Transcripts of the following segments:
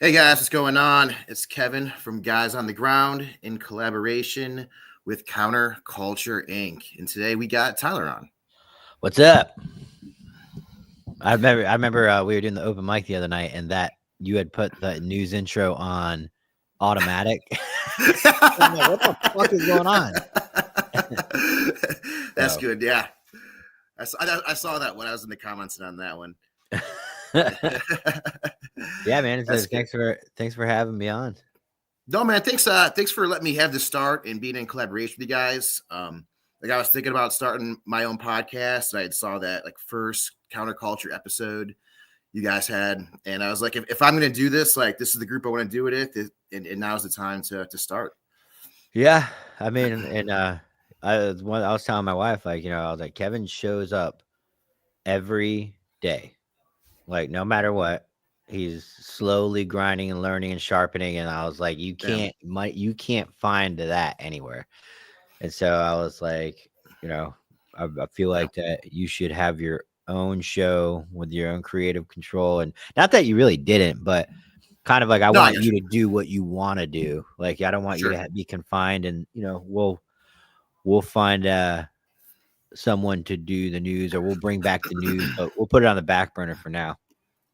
Hey guys, what's going on? It's Kevin from Guys on the Ground in collaboration with Counterculture Inc. And today we got Tyler on. What's up? I remember we were doing the open mic the other night, and that you had put the news intro on automatic. I'm like, what the fuck is going on? That's So, good. Yeah, I saw that when I was in the comments on that one. yeah, man. That's good. Thanks for having me on. No, man. Thanks for letting me have this start and being in collaboration with you guys. Like I was thinking about starting my own podcast. And I saw that like first counterculture episode you guys had, and I was like, if I'm going to do this, like this is the group I want to do it with, and now's the time to start. Yeah, I mean, and I was telling my wife, like, I was like, Kevin shows up every day, like no matter what. He's slowly grinding and learning and sharpening, and I was like, you can't find that anywhere. And so I was like, I feel Yeah. like that you should have your own show with your own creative control. And not that you really didn't, but kind of like I No, I want got you you. to do what you want to do. Like I don't want you Sure. to be confined. And we'll find someone to do the news, or we'll bring back the news, but we'll put it on the back burner for now.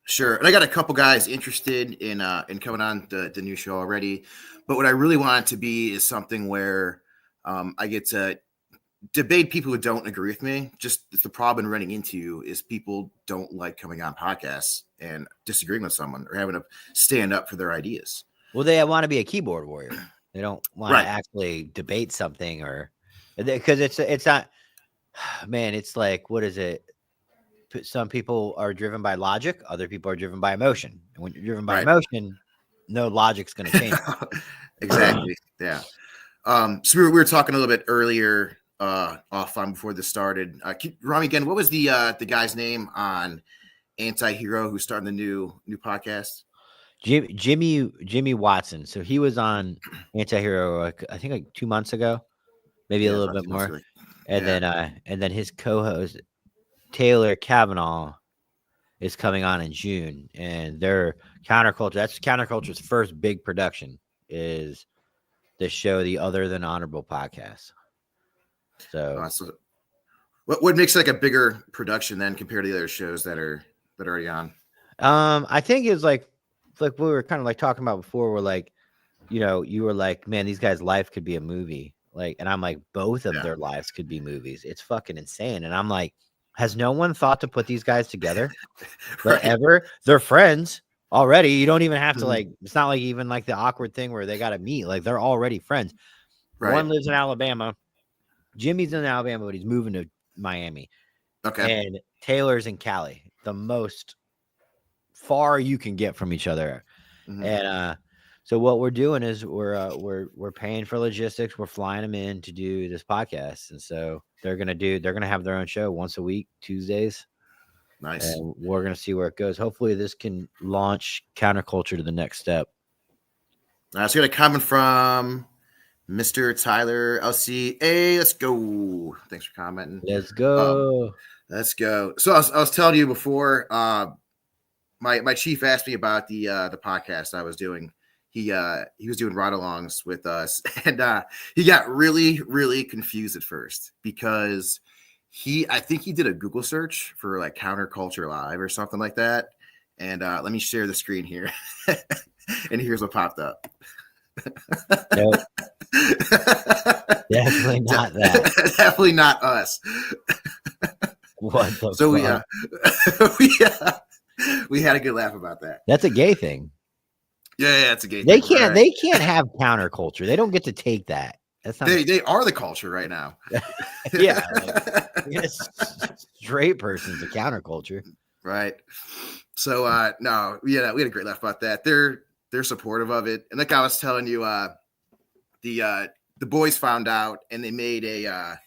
Sure. And I got a couple guys interested in coming on the new show already. But what I really want it to be is something where I get to debate people who don't agree with me. Just the problem running into is people don't like coming on podcasts and disagreeing with someone or having to stand up for their ideas. Well, they want to be a keyboard warrior. They don't want to Right. actually debate something, or because it's not, man, it's like, what is it? Some people are driven by logic, other people are driven by emotion. And when you're driven by Right. emotion, no logic's going to change. Exactly. Yeah. So we were talking a little bit earlier off on before this started. Rami, again, what was the guy's name on Anti-Hero who's starting the new podcast? Jimmy Watson. So he was on Antihero, like, I think like 2 months ago, maybe a Yeah, it's little about bit 2 months more. ago. And Yeah. then his co-host Taylor Kavanaugh is coming on in June, and their counterculture. That's counterculture's first big production. Is the show the Other Than Honorable podcast. So, So what makes like a bigger production then compared to the other shows that are already on? I think it's like we were kind of like talking about before. We're like, you were like, man, these guys' life could be a movie. Like, and I'm like, both of Yeah. their lives could be movies. It's fucking insane. And I'm like, has no one thought to put these guys together? Like Right. ever? They're friends already. You don't even have to, Mhm. like, it's not like even like the awkward thing where they got to meet. Like they're already friends. Right. One lives in Alabama. Jimmy's in Alabama, but he's moving to Miami. Okay. And Taylor's in Cali, the most far you can get from each other. Mhm. And so what we're doing is we're paying for logistics. We're flying them in to do this podcast, and so they're gonna have their own show once a week, Tuesdays, Nice. and we're gonna see where it goes. Hopefully, this can launch counterculture to the next step. So got a comment from Mr. Tyler LC. Hey, let's go. Thanks for commenting. Let's Um, go. let's go. So I was telling you before, my chief asked me about the podcast I was doing. He was doing ride-alongs with us, and he got really confused at first because I think he did a Google search for like counterculture live or something like that. And let me share the screen here, and here's what popped up. Nope, definitely not that. Definitely not us. What the So fuck? we had a good laugh about that. That's a gay thing. Yeah, it's a gay They thing. can't. Right. They can't have counterculture. They don't get to take that. That's not. They are the culture right now. Yeah, like, straight person's a counterculture. Right. So no, we had a great laugh about that. They're supportive of it. And like I was telling you, the boys found out and they made a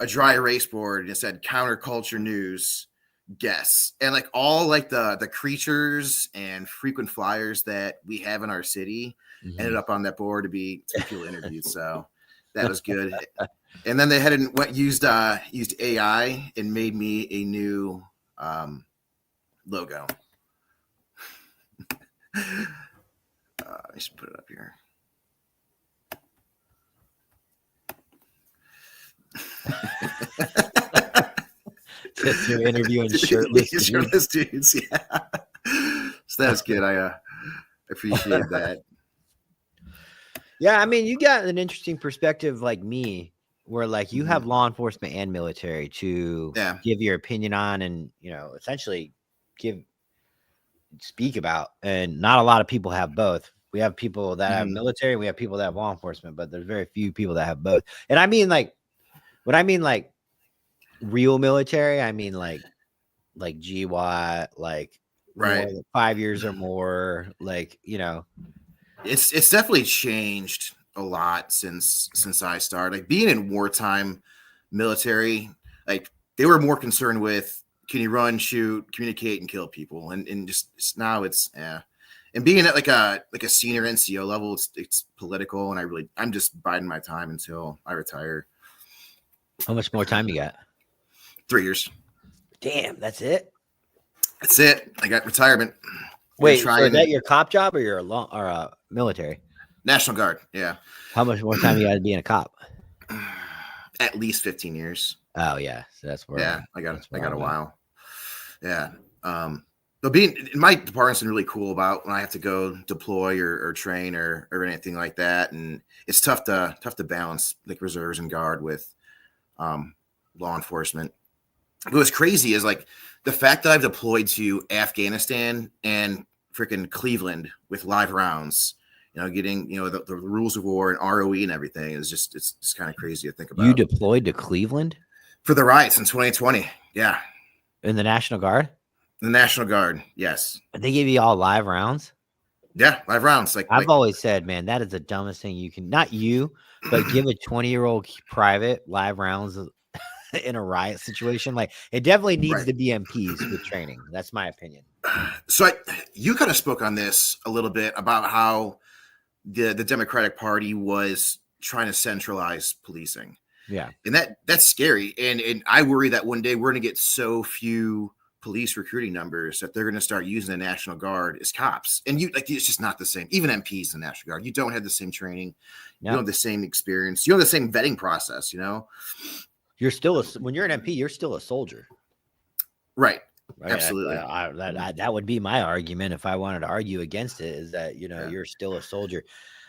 dry erase board and it said counterculture news guests. And like all like the creatures and frequent flyers that we have in our city ended up on that board to be people interviewed. So that was good. And then they had used AI and made me a new logo. I should put it up here. Just you're interviewing shirtless dudes. Shirtless dudes, yeah. So that's good. I appreciate that. Yeah, I mean, you got an interesting perspective like me, where like you have law enforcement and military to give your opinion on and, you know, essentially speak about. And not a lot of people have both. We have people that have military, we have people that have law enforcement, but there's very few people that have both. And I mean, like, when I mean like real military, I mean like GWAT, like right, 5 years or more, like, you know. It's definitely changed a lot since I started. Like being in wartime military, like they were more concerned with can you run, shoot, communicate, and kill people, and just now it's And being at like a senior NCO level, it's political, and I'm just biding my time until I retire. How much more time you got? 3 years. Damn, that's it. That's it. I got retirement. Wait, so is that your cop job or your military? National Guard. Yeah. How much more time you got to be in a cop? At least 15 years. Oh yeah, so that's where. Yeah, I got a while. Yeah. But being in my department's been really cool about when I have to go deploy or train or anything like that, and it's tough to balance like reserves and guard with law enforcement. But what's crazy is like the fact that I've deployed to Afghanistan and freaking Cleveland with live rounds, you know, getting, you know, the rules of war and ROE and everything is it's kind of crazy to think about. You deployed to Cleveland for the riots in 2020. Yeah. In the National Guard? The National Guard. Yes. They give you all live rounds? Yeah. Live rounds. I've always said, man, that is the dumbest thing you can, not you, but give a 20-year-old private live rounds in a riot situation. Like it definitely needs to be MPs with training. That's my opinion. So you kind of spoke on this a little bit about how the Democratic Party was trying to centralize policing. Yeah. And that's scary. And I worry that one day we're going to get so few police recruiting numbers that they're going to start using the National Guard as cops. And it's just not the same. Even MPs in the National Guard, you don't have the same training. You don't have the same experience. You don't have the same vetting process, you know? You're still when you're an MP, you're still a soldier. Right. Absolutely. That would be my argument if I wanted to argue against it, is that, you know, you're still a soldier.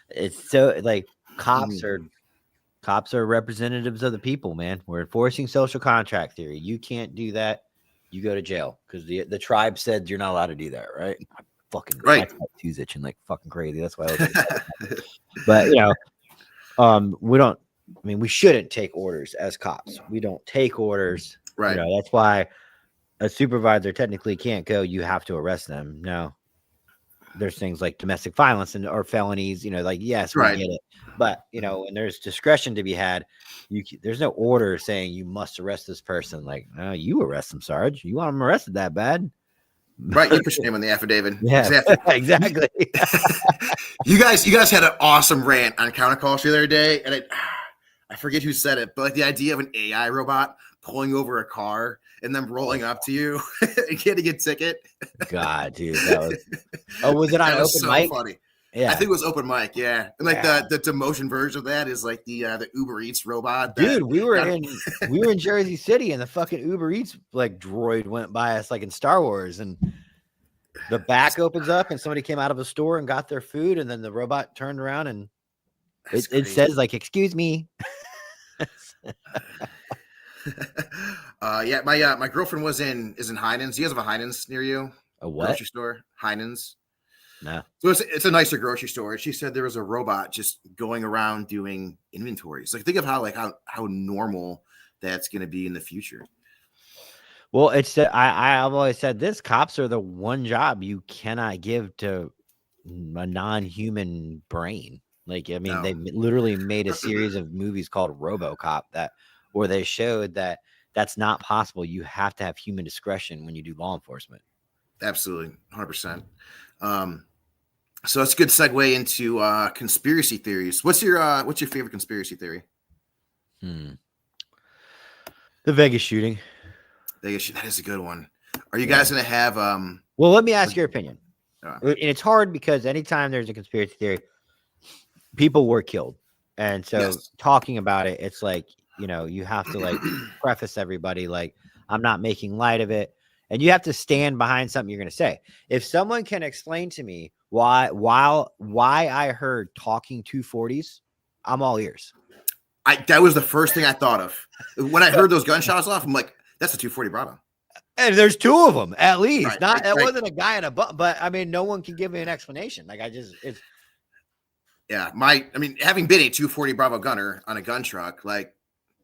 It's so like cops are representatives of the people, man. We're enforcing social contract theory. You can't do that. You go to jail because the tribe said you're not allowed to do that, right? My two's itching like fucking crazy. That's why I was but you know, we shouldn't take orders as cops. We don't take orders. Right. You know, that's why a supervisor technically can't go, you have to arrest them. No. There's things like domestic violence or felonies, you know, like, yes, we get it. But, you know, when there's discretion to be had, there's no order saying you must arrest this person. Like, no, you arrest them, Sarge. You want them arrested that bad? Right. You put your name on the affidavit. Yeah, exactly. You guys had an awesome rant on counterculture the other day. And I forget who said it, but like the idea of an AI robot pulling over a car and then rolling up to you and getting a ticket. God, dude, was it on open mic? Funny. Yeah, I think it was open mic. Yeah, and like the demotion version of that is like the Uber Eats robot. Dude, we were in Jersey City, and the fucking Uber Eats like droid went by us like in Star Wars, and the back opens up, and somebody came out of a store and got their food, and then the robot turned around and it says like, "Excuse me." My girlfriend is in Heinen's. Do you guys have a Heinen's near you? A what? Grocery store? Heinen's. No. So it's a nicer grocery store. She said there was a robot just going around doing inventories. Like think of how normal that's going to be in the future. Well, I've always said this: cops are the one job you cannot give to a non-human brain. Like, I mean, they literally made a series of movies called RoboCop where they showed that that's not possible. You have to have human discretion when you do law enforcement. Absolutely. 100%. So it's a good segue into conspiracy theories. What's your favorite conspiracy theory? The Vegas shooting. That is a good one. Are you guys going to have Well, let me ask your opinion. And it's hard because anytime there's a conspiracy theory, people were killed. And so talking about it, it's like, you know, you have to like preface everybody, like, I'm not making light of it. And you have to stand behind something you're going to say. If someone can explain to me why I heard talking 240s, I'm all ears. That was the first thing I thought of. When I heard those gunshots off, I'm like, that's a 240 Bravo. And there's two of them at least. It wasn't a guy in a but I mean, no one can give me an explanation. Like having been a 240 Bravo gunner on a gun truck, like,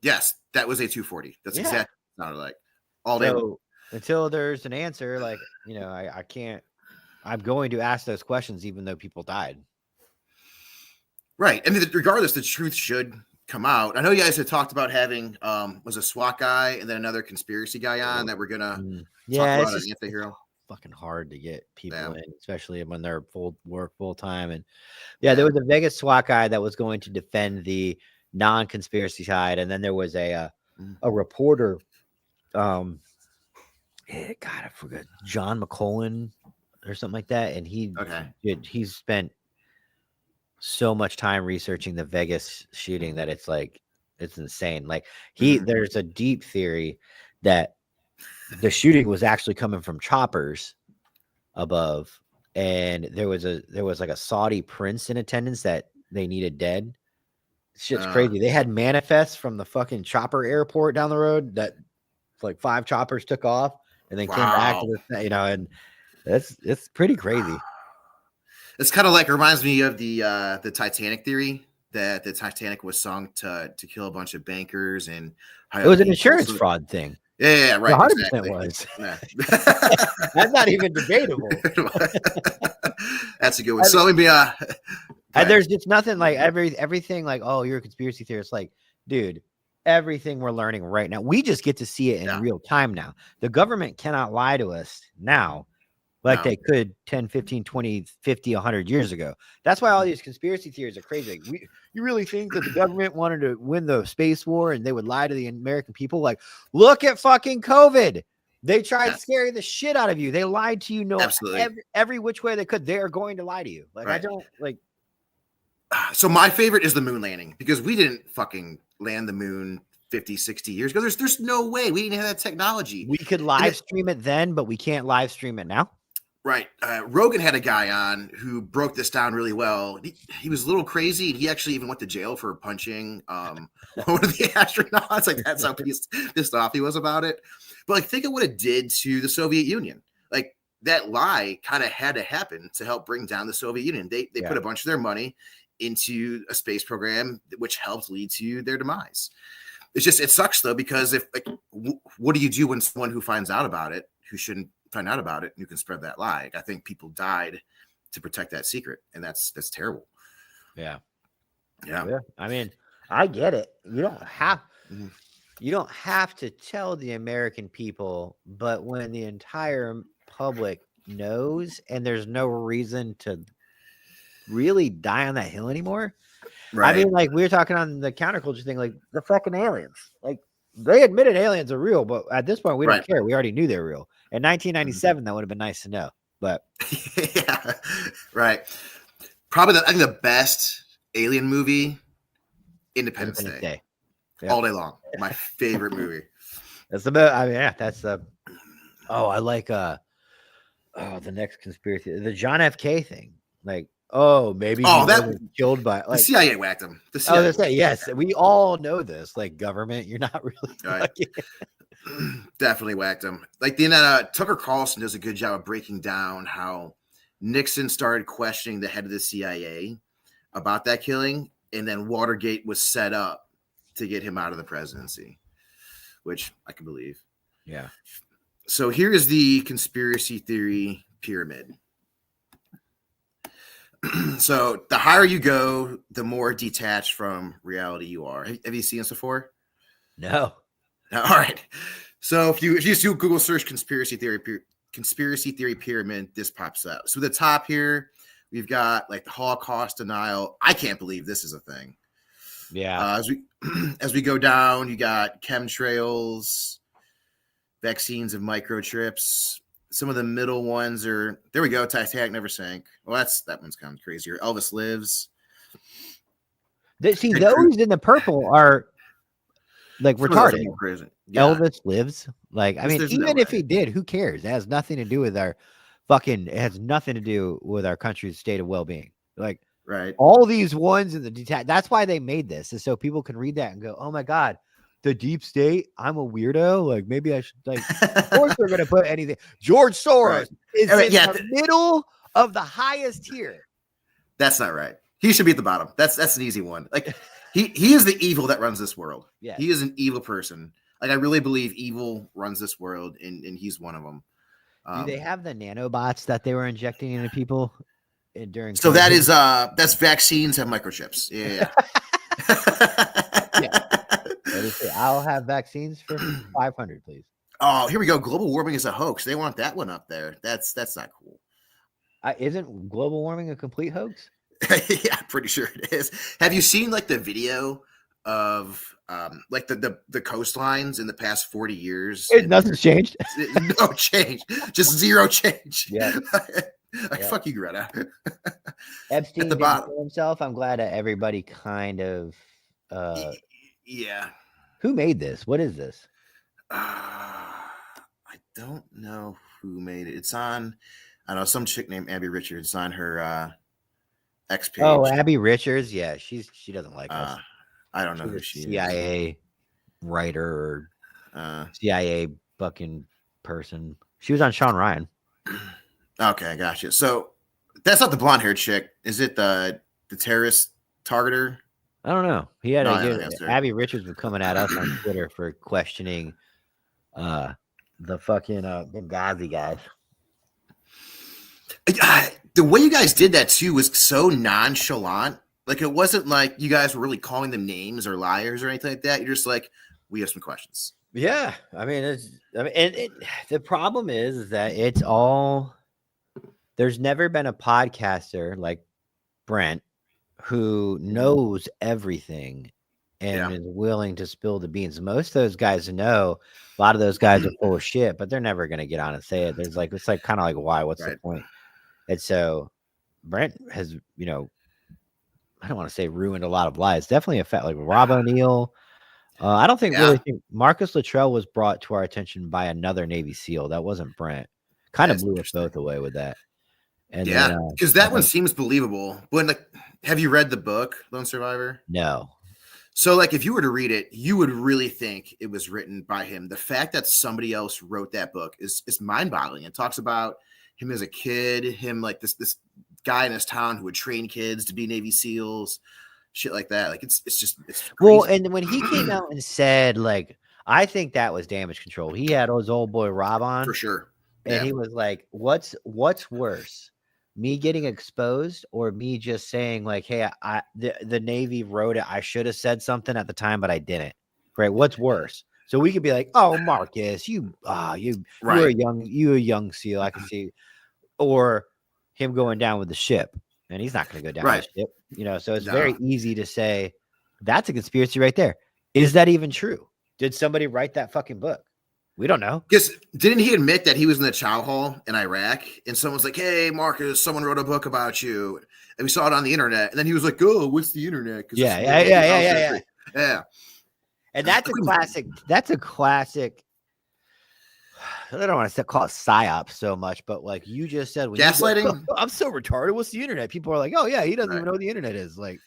yes, that was a 240. That's exactly what it sounded like all day. So, until there's an answer, like, you know, I can't. I'm going to ask those questions, even though people died. Right, and regardless, the truth should come out. I know you guys had talked about having was a SWAT guy and then another conspiracy guy on that we're gonna talk about an anti-hero. Fucking hard to get people in, especially when they're full time. And there was a Vegas SWAT guy that was going to defend the non-conspiracy side, and then there was a reporter. God, I forgot, John McCullen or something like that, and he's spent so much time researching the Vegas shooting that it's like it's insane. Like there's a deep theory that the shooting was actually coming from choppers above, and there was like a Saudi prince in attendance that they needed dead. Shit's crazy. They had manifests from the fucking chopper airport down the road that like 5 choppers took off and then came back to the, you know, and it's pretty crazy. It's kind of like, it reminds me of the Titanic theory that the Titanic was sunk to kill a bunch of bankers, and it was an insurance fraud thing. Yeah, right. 100% exactly. Was. That's not even debatable. That's a good one. So let me and there's just nothing like everything like, oh, you're a conspiracy theorist. Like, dude, everything we're learning right now, we just get to see it in real time now. The government cannot lie to us now like they could 10, 15, 20, 50, 100 years ago. That's why all these conspiracy theories are crazy. You really think that the government wanted to win the space war and they would lie to the American people? Like, look at fucking COVID. They tried scaring the shit out of you. They lied to you. Every which way they could. They are going to lie to you. Like, I don't like. So my favorite is the moon landing, because we didn't fucking land the moon 50, 60 years ago. There's no way. We didn't have that technology. We could live stream it then, but we can't live stream it now. Right. Rogan had a guy on who broke this down really well. He was a little crazy, and he actually even went to jail for punching one of the astronauts. Like, that's how pissed off he was about it. But like, think of what it did to the Soviet Union. Like, that lie kind of had to happen to help bring down the Soviet Union. They put a bunch of their money into a space program, which helped lead to their demise. It sucks though, because if what do you do when someone who finds out about it, who shouldn't find out about it, and you can spread that lie? Like, I think people died to protect that secret, and that's terrible. Yeah. I mean, I get it. You don't have to tell the American people, but when the entire public knows, and there's no reason to really die on that hill anymore. Right. I mean, like, we were talking on the counterculture thing, like the fucking aliens. Like, they admitted aliens are real, but at this point, we don't care. We already knew they're real. In 1997, that would have been nice to know. But yeah, right. Probably I think the best alien movie, Independence Day. Yep. All day long. My favorite movie. That's the best. I mean, that's the. Oh, I like the next conspiracy, the John F. K. thing. Like, maybe he wasn't killed by the CIA whacked him. Yes, we all know this. Like, government, you're not really right. Definitely whacked him. Like, Tucker Carlson does a good job of breaking down how Nixon started questioning the head of the CIA about that killing, and then Watergate was set up to get him out of the presidency, which I can believe. Yeah. So here is the conspiracy theory pyramid. So the higher you go, the more detached from reality you are. Have you seen this before? No. All right. So if you just do Google search conspiracy theory pyramid, this pops up. So the top here, we've got like the Holocaust denial. I can't believe this is a thing. Yeah. As we go down, you got chemtrails, vaccines of microchips, some of the middle ones are there. We go. Titanic never sank. Well, that one's kind of crazier. Elvis Lives. See, Ted Cruz. those in the purple are like Some of those are retarded. more crazy. Yeah. Elvis Lives. Like, I mean, There's no even if way. he did, who cares? It has nothing to do with our fucking. It has nothing to do with our country's state of well-being. Like, Right. all these ones in the that's why they made this, is so people can read that and go, oh my God, the deep state, I'm a weirdo. Like, maybe I should, like, of course they're going to put anything. George Soros Right. is Right, in yeah, the middle of the highest tier. That's not right. He should be at the bottom. That's an easy one. Like he is the evil that runs this world. Yeah. He is an evil person. Like I really believe evil runs this world, and he's one of them. Do they have the nanobots that they were injecting into people during So COVID? that is that's vaccines have microchips. Yeah. I'll have vaccines for 500, please. Oh, here we go. Global warming is a hoax. They want that one up there. That's not cool. Isn't global warming a complete hoax? Yeah, I'm pretty sure it is. Have you seen like the video of like the coastlines in the past 40 years? Nothing's changed. No change. Just zero change. Yeah. Fuck you, Greta. Epstein at the didn't bottom kill himself. I'm glad that everybody kind of yeah. Who made this? What is this? I don't know who made it. It's on I don't know, some chick named Abby Richards on her X page. Oh, Abby Richards. Yeah, she doesn't like us. I don't know who she CIA is. writer or CIA fucking person. She was on Sean Ryan. Okay, gotcha. So that's not the blonde haired chick. Is it the terrorist targeter? I don't know. He had Abby Richards was coming at us on Twitter for questioning the fucking Benghazi guys. The way you guys did that too was so nonchalant. Like it wasn't like you guys were really calling them names or liars or anything like that. You're just like, we have some questions. Yeah, I mean, the problem is that it's all. There's never been a podcaster like Brent who knows everything and is willing to spill the beans. Most of those guys know. A lot of those guys are full of shit, but they're never going to get on and say it. It's like kind of like, why? What's the point? And so Brent has, I don't want to say ruined a lot of lives. Definitely affect like Rob O'Neill. I don't think Marcus Luttrell was brought to our attention by another Navy SEAL. That wasn't Brent. Kind of blew us both away with that. And because that one seems believable. When have you read the book Lone Survivor? No. So like if you were to read it, you would really think it was written by him. The fact that somebody else wrote that book is mind-boggling. It talks about him as a kid, him like this guy in his town who would train kids to be Navy SEALs, shit like that. Like it's crazy. Well, and when he came out and said, like, I think that was Damage Control. He had his old boy Rob on for sure, and he was like, "What's worse, me getting exposed or me just saying like, hey, the Navy wrote it. I should have said something at the time, but I didn't. Right? What's worse?" So we could be like, "Oh, Marcus, you're a young SEAL. I can see," or him going down with the ship, and he's not going to go down with the ship. So it's very easy to say that's a conspiracy right there. Is that even true? Did somebody write that fucking book? We don't know. Because didn't he admit that he was in the chow hall in Iraq and someone's like, "Hey, Marcus, someone wrote a book about you," and we saw it on the internet, and then he was like, "Oh, what's the internet?" Yeah. And that's a classic. I don't want to call it psyop so much, but like you just said, gaslighting. I'm so retarded. What's the internet? People are like, "Oh yeah, he doesn't even know what the internet is." Like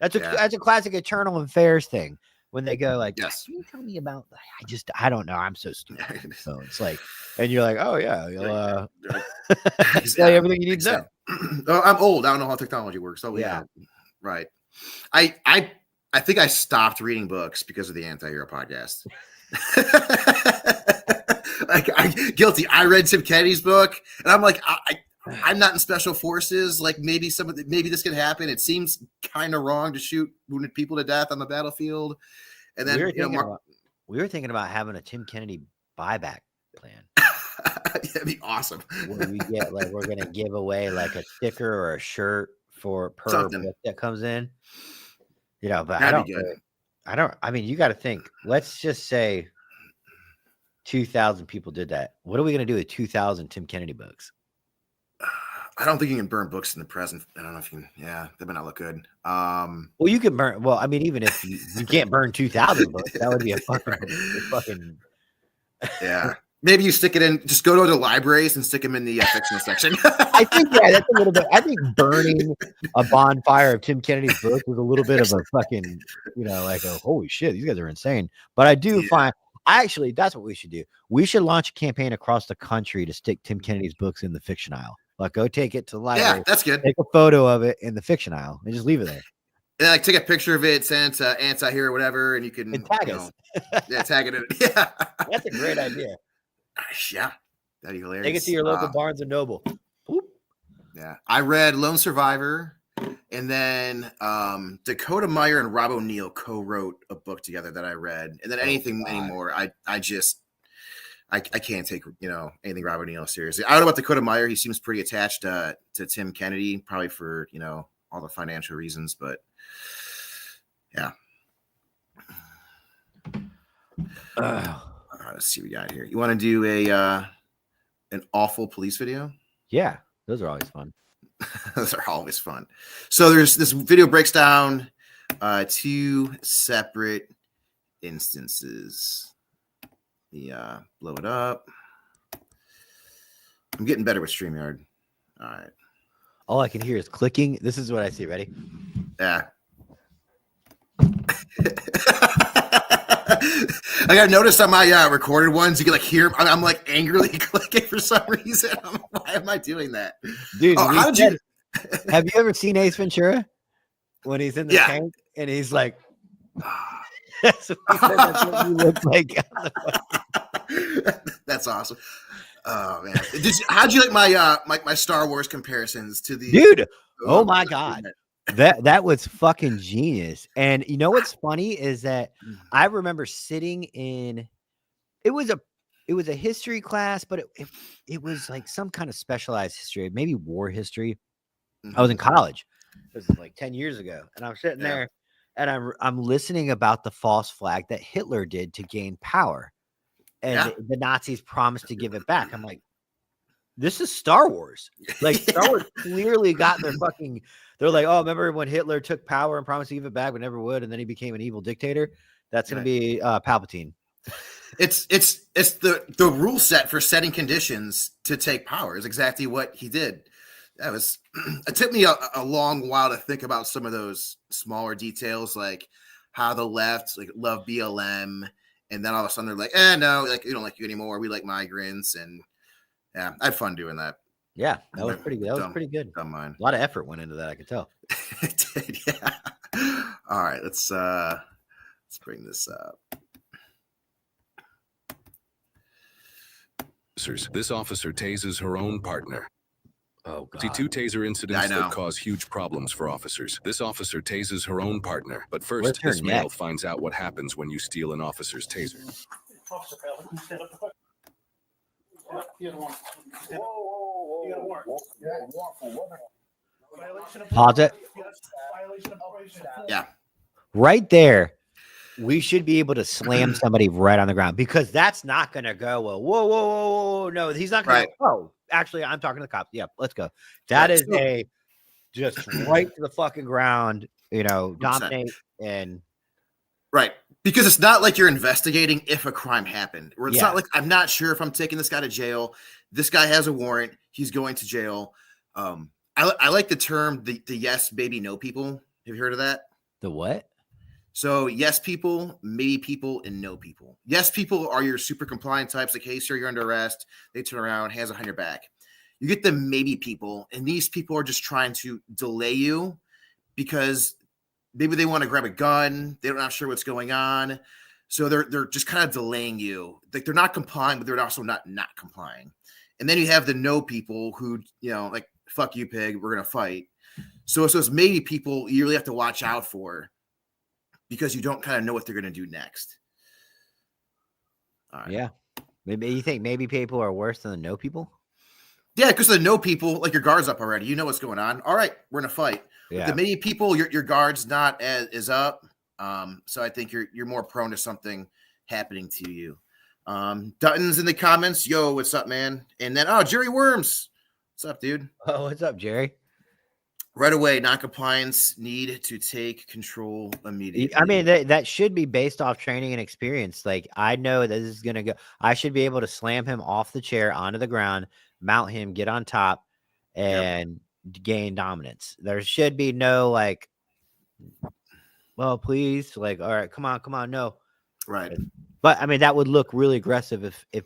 that's a classic Eternal Affairs thing when they go like, "Yes, can you tell me about?" I don't know. I'm so stupid. So it's like, and you're like, "Oh yeah, you'll tell you everything you need to know." I'm old. I don't know how technology works. Oh yeah, right. I think I stopped reading books because of the Anti-Hero podcast. Like guilty. I read Tim Kennedy's book, and I'm like, I'm not in special forces. Like maybe this could happen. It seems kind of wrong to shoot wounded people to death on the battlefield. And then we were thinking about having a Tim Kennedy buyback plan. That'd be awesome. Where we get we're gonna give away like a sticker or a shirt per book that comes in. But I mean, you got to think. Let's just say 2,000 people did that. What are we gonna do with 2,000 Tim Kennedy books? I don't think you can burn books in the present. I don't know if you can. Yeah, that might not look good. Well, you can burn. Well, I mean, even if you can't burn 2,000 books, that would be a fucking. Yeah. Maybe you stick it in. Just go to the libraries and stick them in the fictional section. I think that's a little bit. I think burning a bonfire of Tim Kennedy's books was a little bit of a fucking, like a holy shit, these guys are insane. But I do find, actually, that's what we should do. We should launch a campaign across the country to stick Tim Kennedy's books in the fiction aisle. Like, go take it to the library. Yeah, that's good. Take a photo of it in the fiction aisle and just leave it there. And like take a picture of it, send it to Anti here or whatever, and you can tag us. Tag it in. Yeah, that's a great idea. Yeah, that'd be hilarious. Take it to your local Barnes and Noble. Whoop. Yeah, I read Lone Survivor, and then Dakota Meyer and Rob O'Neill co-wrote a book together that I read, and then anything anymore, I can't take anything Rob O'Neill seriously. I don't know about Dakota Meyer; he seems pretty attached to Tim Kennedy, probably for all the financial reasons, but yeah. Let's see what we got here. You want to do an awful police video? Yeah, those are always fun. Those are always fun. So there's this video breaks down 2 separate instances. Blow it up. I'm getting better with StreamYard. All right. All I can hear is clicking. This is what I see. Ready? Yeah. Like I noticed on my recorded ones, you can like hear I'm like angrily clicking for some reason. Why am I doing that, dude? How did you? Have you ever seen Ace Ventura when he's in the tank and he's like, "That's what you look like." That's awesome. Oh man, how'd you like my my Star Wars comparisons to the dude? Oh my god. That was fucking genius. And you know what's funny is that I remember sitting in it was a history class, but it was like some kind of specialized history, maybe war history. I was in college. This is like 10 years ago. And I'm sitting there and I'm listening about the false flag that Hitler did to gain power. And the Nazis promised to give it back. I'm like, this is Star Wars. Like Star Wars clearly got their fucking. They're like, oh, remember when Hitler took power and promised to give it back, but never would, and then he became an evil dictator? That's going to be Palpatine. It's the rule set for setting conditions to take power is exactly what he did. It took me a long while to think about some of those smaller details, like how the left like love BLM, and then all of a sudden they're like, no, like we don't like you anymore. We like migrants, and yeah, I had fun doing that. Yeah, that was pretty good. That was pretty good. Dumb mind. A lot of effort went into that, I could tell. It did, yeah. All right, let's bring this up. This officer tases her own partner. Oh, God. See 2 taser incidents that cause huge problems for officers. This officer tases her own partner. But first, this male finds out what happens when you steal an officer's taser. Officer Pelican, stand up quick. You got a warrant. You got a warrant. Pause it. Yeah. Right there, we should be able to slam somebody right on the ground because that's not going to go, well, whoa. No, he's not going to go, oh, actually, I'm talking to the cops. Yeah, let's go. That is just right to the fucking ground, dominate and. Right. Because it's not like you're investigating if a crime happened. Or it's not like I'm not sure if I'm taking this guy to jail. This guy has a warrant. He's going to jail. I like the term the yes, baby, no people. Have you heard of that? The what? So yes people, maybe people, and no people. Yes people are your super compliant types. Like, hey, sir, you're under arrest. They turn around, hands behind your back. You get the maybe people, and these people are just trying to delay you because maybe they want to grab a gun. They're not sure what's going on. So they're just kind of delaying you. Like they're not complying, but they're also not complying. And then you have the no people who, like, fuck you, pig, we're going to fight. So it's maybe people you really have to watch out for because you don't kind of know what they're going to do next. All right. Yeah. Maybe you think maybe people are worse than the no people? Yeah, because the no people, like your guard's up already. You know what's going on. All right, we're going to fight. Yeah. The many people, your guard's not as up. So I think you're more prone to something happening to you. Dutton's in the comments. Yo, what's up, man? And then Jerry Worms. What's up, dude? Oh, what's up, Jerry? Right away, non-compliance need to take control immediately. I mean, that should be based off training and experience. Like, I know that this is going to go. I should be able to slam him off the chair onto the ground, mount him, get on top, and gain dominance. There should be no, like, well, please, like, all right, come on, no. Right. But, I mean, that would look really aggressive if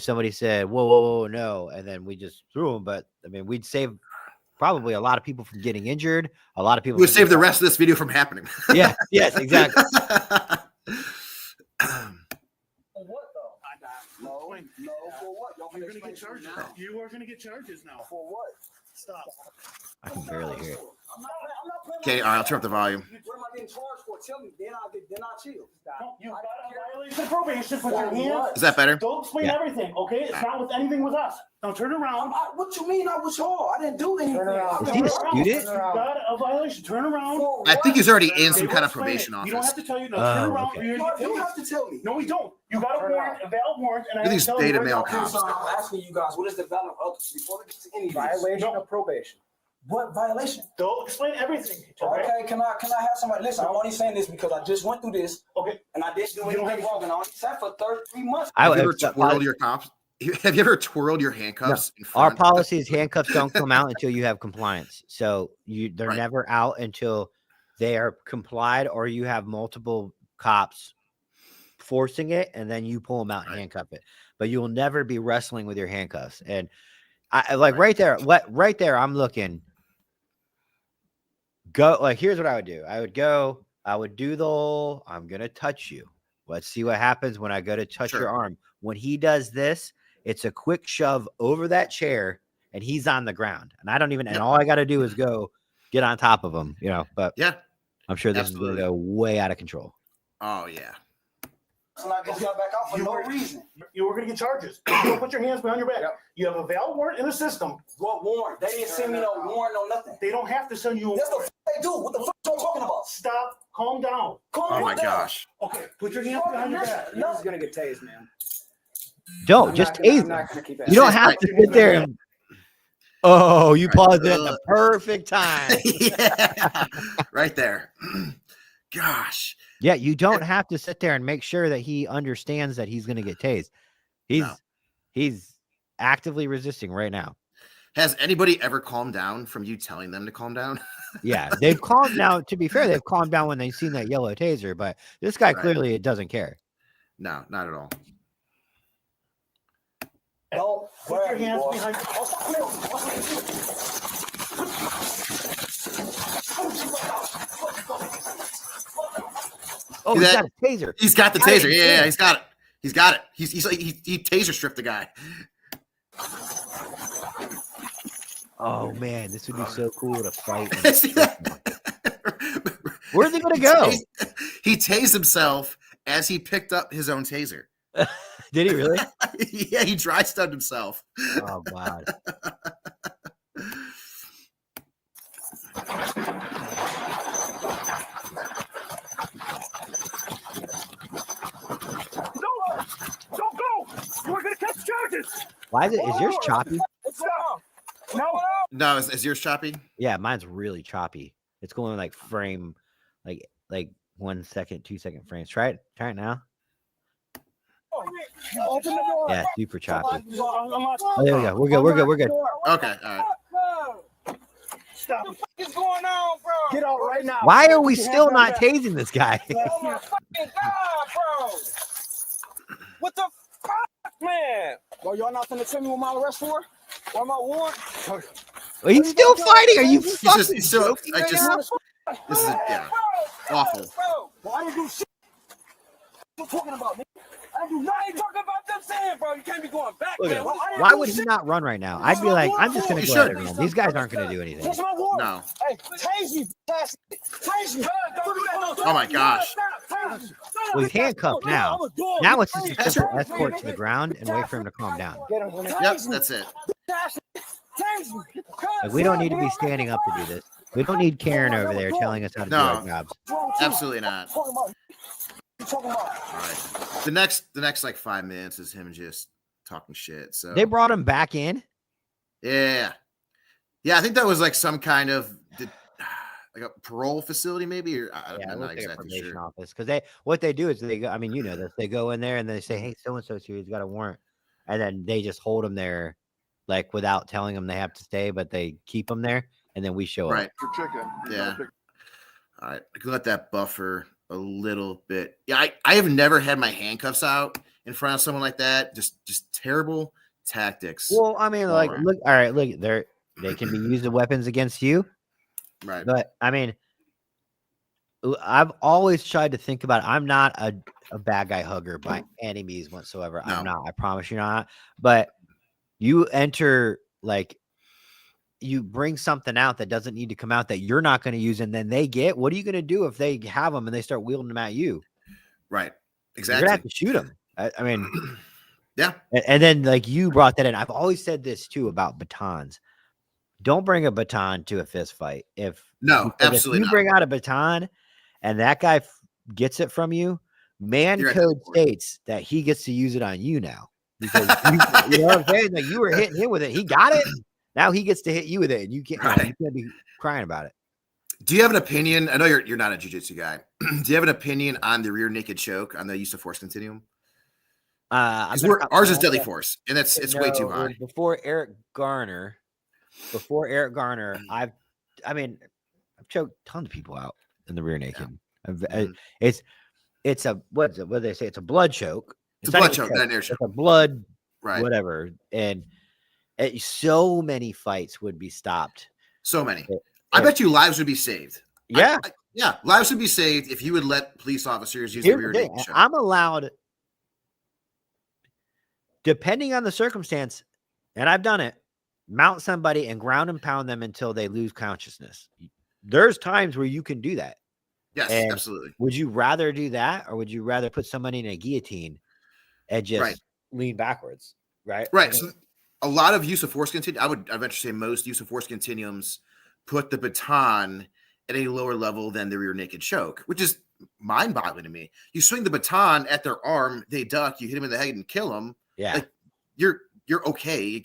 somebody said, whoa, no, and then we just threw him. But, I mean, we'd save probably a lot of people from getting injured. A lot of people would save the rest of this video from happening. Yes, exactly. For what though? No, for what? You're gonna get charges. You are gonna get charges now. For what? Stop. I can barely hear it. Okay, all right, I'll turn up the volume. What am I getting charged for? Tell me. Then I'll chill. No, you got a violation of probation for your hands. Is that better? Don't explain everything, okay? It's not with anything with us. Now turn around. What you mean I was y'all? I didn't do anything. Is he a student? You got a violation. Turn around. I think he's already in some They kind will of probation explain it. You don't office. have to tell you. No, turn around. Okay. You have to tell me. No, we don't. You got a warrant, a valid warrant, and I Look at these tell you beta right male now, cops. So I'm asking you guys, what is the valid before we get to any of this? Violation of probation. What violation? Don't explain everything. Okay. Okay, can I have somebody listen? I'm only saying this because I just went through this. Okay. And I didn't do You don't anything have- wrong, and I only sat for 3 months. Have you ever twirled your cops? Have you ever twirled your handcuffs? in Our front? policy is handcuffs don't come out until you have compliance. So they're Right. never out until they are complied or you have multiple cops forcing it, and then you pull them out and Right. handcuff it. But you will never be wrestling with your handcuffs. And I like right there, I'm looking. Go, like, here's what I would do. I would do the whole, I'm gonna touch you. Let's see what happens when I go to touch Sure. your arm. When he does this, it's a quick shove over that chair and he's on the ground. And I don't even, and Yep. all I got to do is go get on top of him, but Yeah. I'm sure this Absolutely. is going to go way out of control. Oh yeah. And I just got back out for You no were- reason. You were going to get charges. Don't put your hands behind your back. Yep. You have a valid warrant in the system. What warrant? They didn't send me no warrant, no nothing. They don't have to send you. That's what they do. What the fuck you talking about? Stop. Calm down. Oh my gosh. Okay. Put your hands behind your back. You're just gonna get tased, man. Don't I'm just not gonna- tase I'm him. not gonna keep You don't asking. have Right. to sit there and, oh, you Right. paused it at the perfect time. Yeah. Right there. Gosh. Yeah, you don't have to sit there and make sure that he understands that he's going to get tased. He's actively resisting right now. Has anybody ever calmed down from you telling them to calm down? Yeah, they've calmed down. To be fair, they've calmed down when they've seen that yellow taser, but this guy Right. clearly doesn't care. No, not at all. Don't Put your grab me, hands boy. behind. Oh, See he's that? got a taser. He's got the I taser. didn't Yeah, see he's got it. He's got it. He's like he taser stripped the guy. Oh man, this would be so cool to fight. See that? Where's he gonna go? He tased himself as he picked up his own taser. Did he really? Yeah, he dry stubbed himself. Oh God. Don't go. You are going to catch charges. Why is yours choppy? Stop. No. No, is yours choppy? Yeah, mine's really choppy. It's going like frame, like 1 second, 2 second frames. Try it now. Open the door. Yeah, super choppy. Unlock. Oh, there we go. We're good. Okay, all right. Stop. What is going on, bro? Get out right now. Why are we Put your still hands not behind tasing this guy? Oh my fucking god, bro! What the fuck, man? Bro, y'all not gonna tell me what my arrest for? What my warrant? Well, he's still fighting. Are you He's fucking just he's so joking I right just now? this is yeah. Bro, Awful. Bro, Well, I didn't do shit. What you talking about, man? I didn't do I ain't talking about them saying, bro. You can't be going back, Look at man. him. What- I didn't Why do would he shit. not run right now? I'd be like, I'm just gonna You go should. ahead and run. These guys aren't gonna do anything. What's my warrant? No. Hey, tase me. Tase me. Oh my gosh. Well, he's handcuffed now. Now it's just a simple escort to the ground and wait for him to calm down. Get him, Winnie. Yep, that's it. Like, we don't need to be standing up to do this. We don't need Karen over there telling us how to do No. our jobs. Absolutely not. you talking about? All right. The next like 5 minutes is him just talking shit. So They brought him back in. yeah. I think that was like some kind of like a parole facility, maybe, or I'm not exactly sure. Office, because what they do is they go. I mean, you know this. They go in there and they say, "Hey, so and so's here. He's got a warrant," and then they just hold him there, like without telling them they have to stay, but they keep them there, and then we show Right. up. For chicken. Yeah. All right. I can let that buffer a little bit. Yeah, I have never had my handcuffs out in front of someone like that. Just terrible tactics. Well, I mean, like, look, all right, look, they can be used as weapons against you, Right. but I mean, I've always tried to think about it. I'm not a bad guy hugger by any means whatsoever. No. I'm not. I promise you not. But you enter, like, you bring something out that doesn't need to come out that you're not going to use, and then they get. What are you going to do if they have them and they start wielding them at you? Right. You're Exactly. gonna have to shoot them. I mean, Yeah. And then, like, you brought that in. I've always said this too about batons. Don't bring a baton to a fist fight. No, Because absolutely if you not. bring out a baton and that guy gets it from you, man You're at code the states that he gets to use it on you now. Because you know what I'm saying? Like, you were hitting him with it. He got it. Now he gets to hit you with it. And you can't, Right. you can't be crying about it. Do you have an opinion? I know you're not a jiu-jitsu guy. Do you have an opinion on the rear naked choke on the use of force continuum? Ours is deadly force, and it's way too high. Before Eric Garner, I've choked tons of people out in the rear naked. It's a what do they say? It's a blood choke. It's a blood choke, not an air choke. It's a blood, Right. whatever. And so many fights would be stopped. So many. I bet you lives would be saved. Yeah. Yeah, lives would be saved if you would let police officers use Here's the rear the thing, naked choke. I'm allowed, depending on the circumstance, and I've done it, mount somebody and ground and pound them until they lose consciousness. There's times where you can do that. Yes, And absolutely. Would you rather do that, or would you rather put somebody in a guillotine and just lean backwards? Right. Right. So a lot of use of force continuum. I venture to say most use of force continuums put the baton at a lower level than the rear naked choke, which is mind-boggling to me. You swing the baton at their arm, they duck, you hit them in the head and kill them. Yeah. Like, you're okay.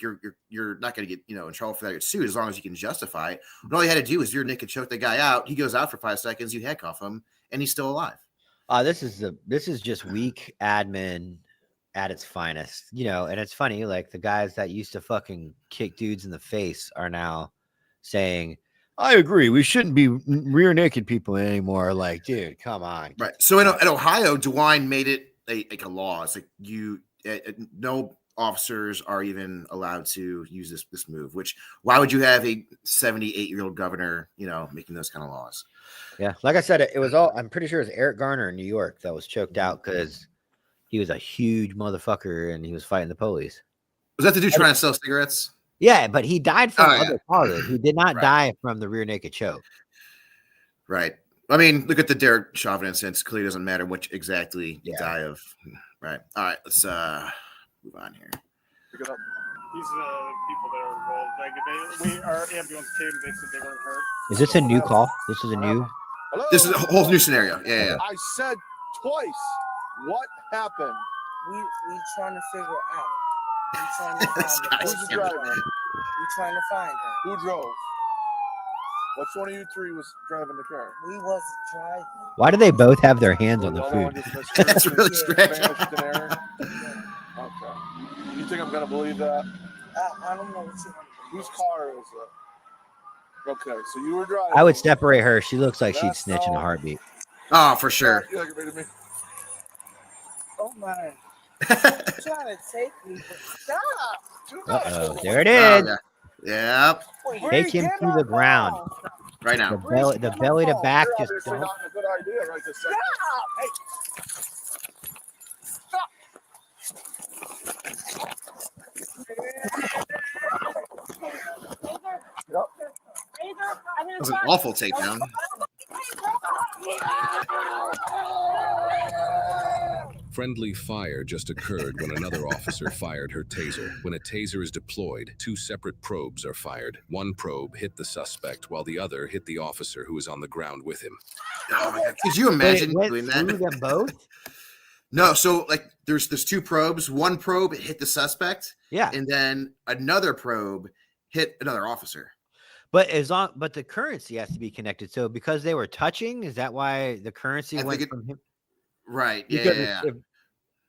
You're not going to get in trouble for that. You're sued as long as you can justify it. And all you had to do is rear naked choke the guy out. He goes out for 5 seconds. You handcuff him, and he's still alive. This is just weak admin at its finest, and it's funny, like, the guys that used to fucking kick dudes in the face are now saying, I agree, we shouldn't be rear naked people anymore. Like, dude, come on. Right. So in Ohio, DeWine made it like a law. It's like no officers are even allowed to use this move, which why would you have a 78-year-old governor, making those kind of laws? Yeah. Like I said, it was all, I'm pretty sure it was Eric Garner in New York that was choked out because he was a huge motherfucker and he was fighting the police. Was that the dude trying to sell cigarettes? Yeah, but he died from other causes. He did not die from the rear naked choke. Right. I mean, look at the Derek Chauvin incident. Clearly doesn't matter which exactly you die of. Right. All right. Let's move on here. These are the people that are involved. Our ambulance came. They said they weren't hurt. Is this a new call? This is a new. Hello? This is a whole new scenario. Yeah. I said twice. What happened? We trying to figure out. We trying to find Who's the driver? We trying to find him. Who drove? Which one of you three was driving the car? We wasn't driving. Why do they both have their hands on the food? That's really strange. Okay. You think I'm gonna believe that? I don't know what you want. Whose car is it? Okay, so you were driving. I would separate her. She looks like she'd snitch in a heartbeat. Oh, for sure. You aggravated me. Oh my. You're trying to take me, but stop. Uh-oh. There it is. Yep. Take him to the ground. Right now. The belly to back. You're Just obviously don't. not a good idea right this second. That was an awful takedown. Friendly fire just occurred when another officer fired her taser. When a taser is deployed, 2 separate probes are fired. One probe hit the suspect, while the other hit the officer who is on the ground with him. Oh my God. Could you imagine doing Through that? them both? No, so like there's two probes. One probe hit the suspect, Yeah, and then another probe hit another officer. but but the currency has to be connected. So because they were touching, is that why the currency I went think from him? Right. Yeah. Because Yeah. if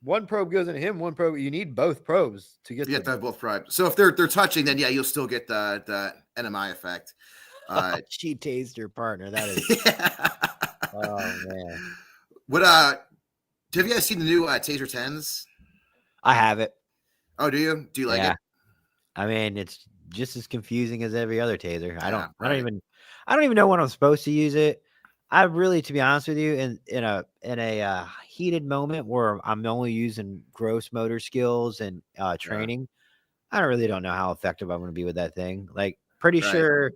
one probe goes into him, one probe, you need both probes to get Yeah, the they're both probes. So if they're touching, then yeah, you'll still get the NMI effect. she tased her partner. That is oh man. What have you guys seen the new Taser 10s? I have it. Oh, do you? Do you like Yeah. it? I mean, it's just as confusing as every other taser. I Yeah, don't even know when I'm supposed to use it. I really, to be honest with you, in a heated moment where I'm only using gross motor skills and training, I don't know how effective I'm going to be with that thing. Like, pretty Right. sure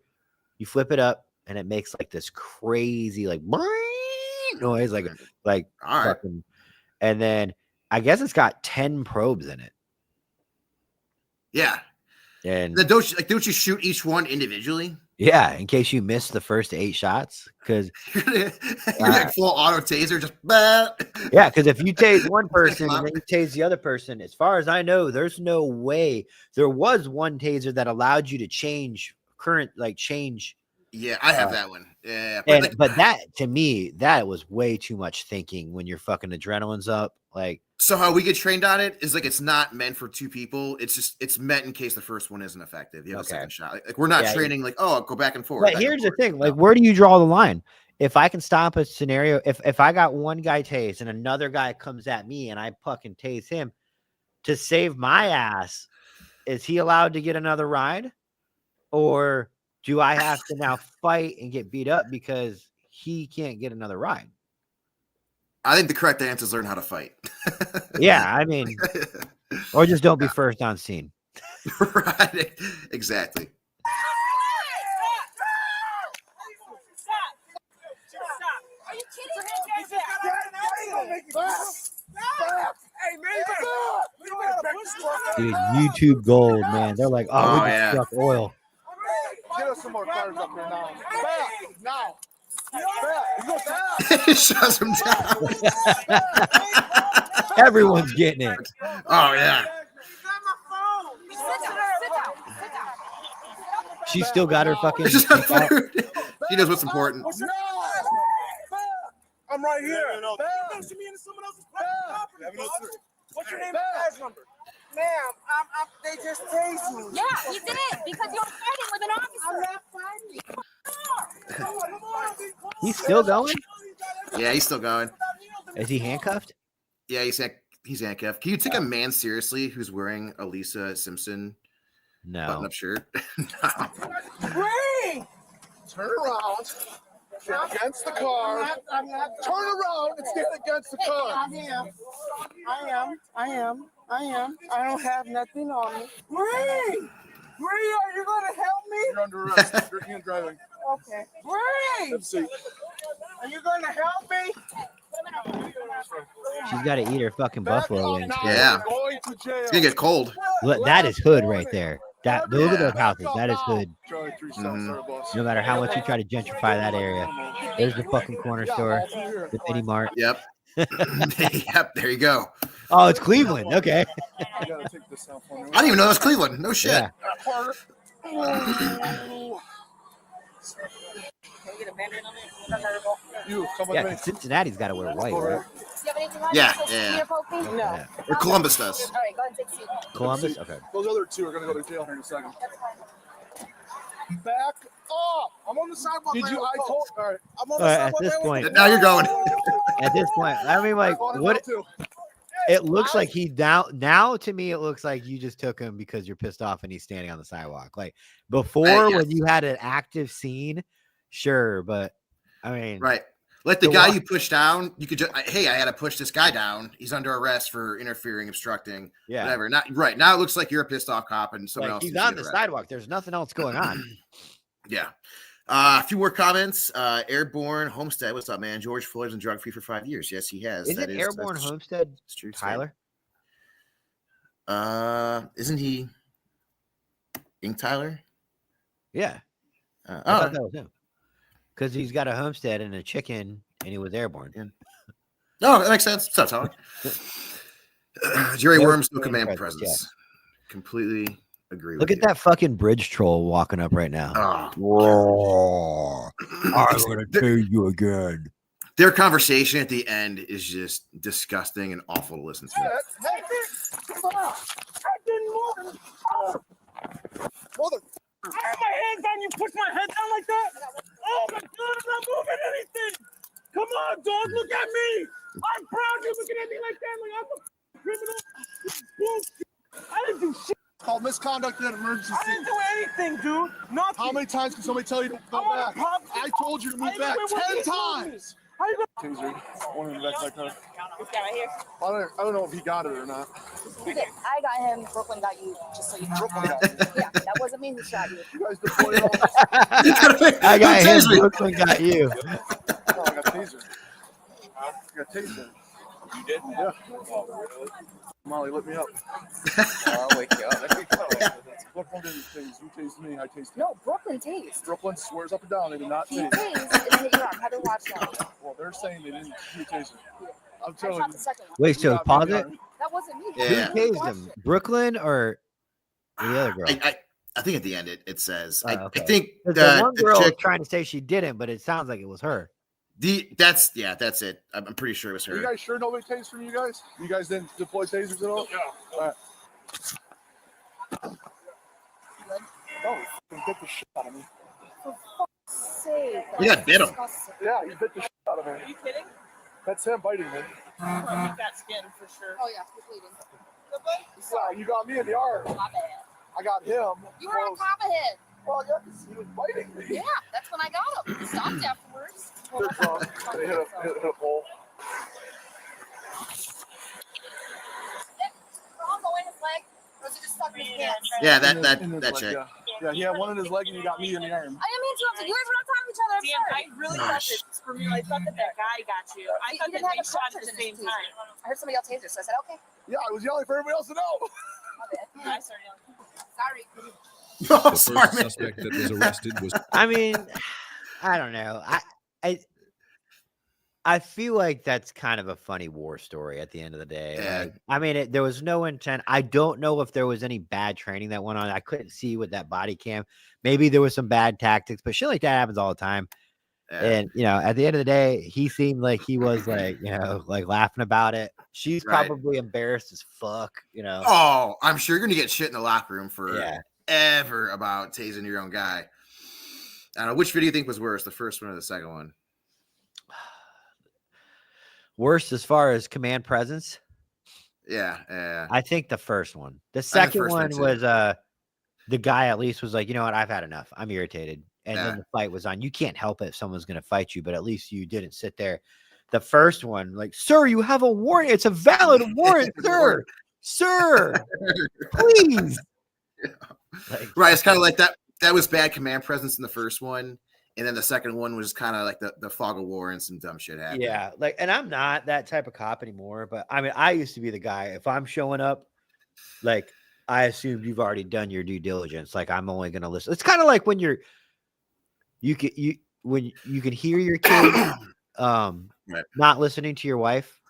you flip it up and it makes like this crazy like noise, like All right. fucking, and then I guess it's got 10 probes in it. Yeah. And Then don't you shoot each one individually? yeah, in case you missed the first 8 shots, because You're like full auto taser, just yeah, because if you tase one person Come and on. then you tase the other person, as far as I know, there's no way. There was one taser that allowed you to change current, like change. Yeah, I have that one. Yeah, But that to me, that was way too much thinking when your fucking adrenaline's up. Like, so how we get trained on it is like it's not meant for 2 people. It's meant in case the first one isn't effective. You have a second shot. Like we're not Yeah, training like, oh, go back and forth. but back and here's the forth. thing: like, No. where do you draw the line? If I can stop a scenario, if I got one guy tased and another guy comes at me and I fucking tase him to save my ass, is he allowed to get another ride, or do I have to now fight and get beat up because he can't get another ride? I think the correct answer is learn how to fight. Yeah, I mean, or just don't be first on scene. Right. Exactly. Are you kidding me? Dude, YouTube gold, man. They're like, oh, we Oh, just yeah. struck oil. Get us some more cars up here now. Back now. Shuts him down. Everyone's getting it. Oh yeah. She still got her fucking. It's just kick out. She knows what's important. I'm right here. What's your name and badge number? Ma'am, they just tased me. Yeah, you did it because you're fighting with an I'm officer. not fighting. He's still going? Yeah, he's still going. Is he handcuffed? Yeah, he's handcuffed. Can you take a man seriously who's wearing a Lisa Simpson No. button-up shirt? No. Ray! Turn around. Stand against the car. I'm not. Turn around and stand against the car. I am. I don't have nothing on me. Ray! Ray, are you going to help me? You're under arrest. Drinking and driving. Okay. Ray! Have a seat. Are you going to help me? She's got to eat her fucking buffalo wings. Now Yeah. you're going to jail. It's gonna get cold. Look, that is hood right there. That look at those houses. That is hood. Charlie 3 South, Mhm. sorry, boss. No matter how much you try to gentrify that area. There's the fucking corner store, the mini mart. Yep. Yep. There you go. Oh, it's Cleveland. Okay. You gotta take this out for me. I didn't even know that was Cleveland. No shit. Yeah. You come with Yeah, me. 'cause Cincinnati's got to wear white, right? Do you have anything on Yeah, you? yeah. Finger poke me? No. Yeah. Or Columbus does. All right, go ahead and take a seat. Columbus? Okay. Those other two are gonna go to jail here in a second. Back up. I'm on the sidewalk. Did you? I told. All right. I'm on All right, at this point, Now you're going. at this point, I mean, like, Call him what? out too. It looks like he now to me it looks like you just took him because you're pissed off and he's standing on the sidewalk. Like before yes. when you had an active scene, sure, but I mean, Right. Like the So guy what? you push down, you could just, hey, I had to push this guy down. He's under arrest for interfering, obstructing, yeah, whatever. Not right now. It looks like you're a pissed off cop and someone like else. he's needs to on get the arrested. sidewalk. There's nothing else going on. Yeah. A few more comments. Airborne Homestead. What's up, man? George Floyd's been drug free for 5 years. Yes, he has. Is it Airborne that's Homestead, true. Tyler? Isn't he Ink Tyler? Yeah, I Oh, thought that was him because he's got a homestead and a chicken, and he was airborne. Yeah. No, that makes sense. Stop telling. Jerry No Worms, no command command presence, presence. Completely agree Look with at that fucking bridge troll walking up right now. Oh, I'm gonna tase you again. their conversation at the end is just disgusting and awful to listen to. Mother. I have my hands on you. Push my head down like that. Oh my God, I'm not moving anything. Come on, dog. Look at me. I'm proud you're looking at me like that. Like I'm a criminal. Bullshit. I didn't do shit. Called misconduct and emergency. I didn't do anything, dude. Nothing. How many times can somebody tell you to go back? I told you to move back 10 times. Taser. One in the back of my car. This guy right here. I don't know if he got it or not. You did. I got him. Brooklyn got you. Just so you know. Brooklyn got it. Yeah, that wasn't me who shot you. You guys deployed all. I got him. Taser me. Brooklyn got you. Oh, I got taser. I got taser. You did? Yeah. Molly, let me up. I'll wake you up. Brooklyn didn't tase. You tased me. I tased you. No, Brooklyn tased. Brooklyn swears up and down they did not He tase. tased and hit your arm. Heather watched that. Well, they're saying they didn't do taser. I'm I telling shot you. the second one. Wait, so pause it. That wasn't me. Yeah. Who tased him? Brooklyn or the other girl? I think at the end it says. Oh, okay. I think 'Cause the one the girl was chick, trying to say she didn't, but it sounds like it was her. that's it. I'm pretty sure it was Are you her. guys sure nobody tased from you guys? You guys didn't deploy tasers at all? No. All right. No, he bit the shit out of me. Say You got bit him. Yeah, he bit the shit out of me. Are you kidding? That's him biting me. I got skin for sure. Oh yeah, he's bleeding. Yeah, you got me in the arm. My bad. I got him. You were on top of him. Well, yeah, 'cause he was biting me. Yeah, that's when I got him. He stopped afterwards. Good job. Hit a pole. Elbow in his leg. Or was it just stuck in his pants? Yeah, In his that leg, chick. Yeah, he had one in his leg and he got me in the arm. I didn't mean to interrupt you. You guys were on top of each other. I'm Damn, sorry. I really Gosh. thought that for me. I thought that guy got you. I He thought didn't that have they a shot at cartridge the in his same taser. time. I heard somebody else taser, so I said, okay, Yeah, I was yelling for everybody else to know. my bad. I started yelling. Sorry. Oh, The sorry, first man. suspect that was arrested was I mean, I don't know. I feel like that's kind of a funny war story at the end of the day. Yeah. Like, I mean, there was no intent. I don't know if there was any bad training that went on. I couldn't see with that body cam. Maybe there was some bad tactics, but shit like that happens all the time. Yeah. And at the end of the day, he seemed like he was like, like laughing about it. She's Right. probably embarrassed as fuck. Oh, I'm sure you're gonna get shit in the locker room for Yeah. ever about tasing your own guy. I don't know which video you think was worse, the first one or the second one. Worst as far as command presence. Yeah. I think the first one. The the second first one one too. was the guy at least was like, you know what, I've had enough. I'm irritated. And Yeah. then the fight was on. You can't help it if someone's gonna fight you, but at least you didn't sit there. The first one, like, sir, you have a warrant. It's a valid warrant, sir. Sir, please. Like, Right. It's kind of like that. That was bad command presence in the first one. And then the second one was kind of like the fog of war and some dumb shit happened. yeah, like, and I'm not that type of cop anymore, but I mean, I used to be the guy. If I'm showing up, like, I assumed you've already done your due diligence. Like, I'm only gonna listen. It's kind of like when when you can hear your kid Right. not listening to your wife.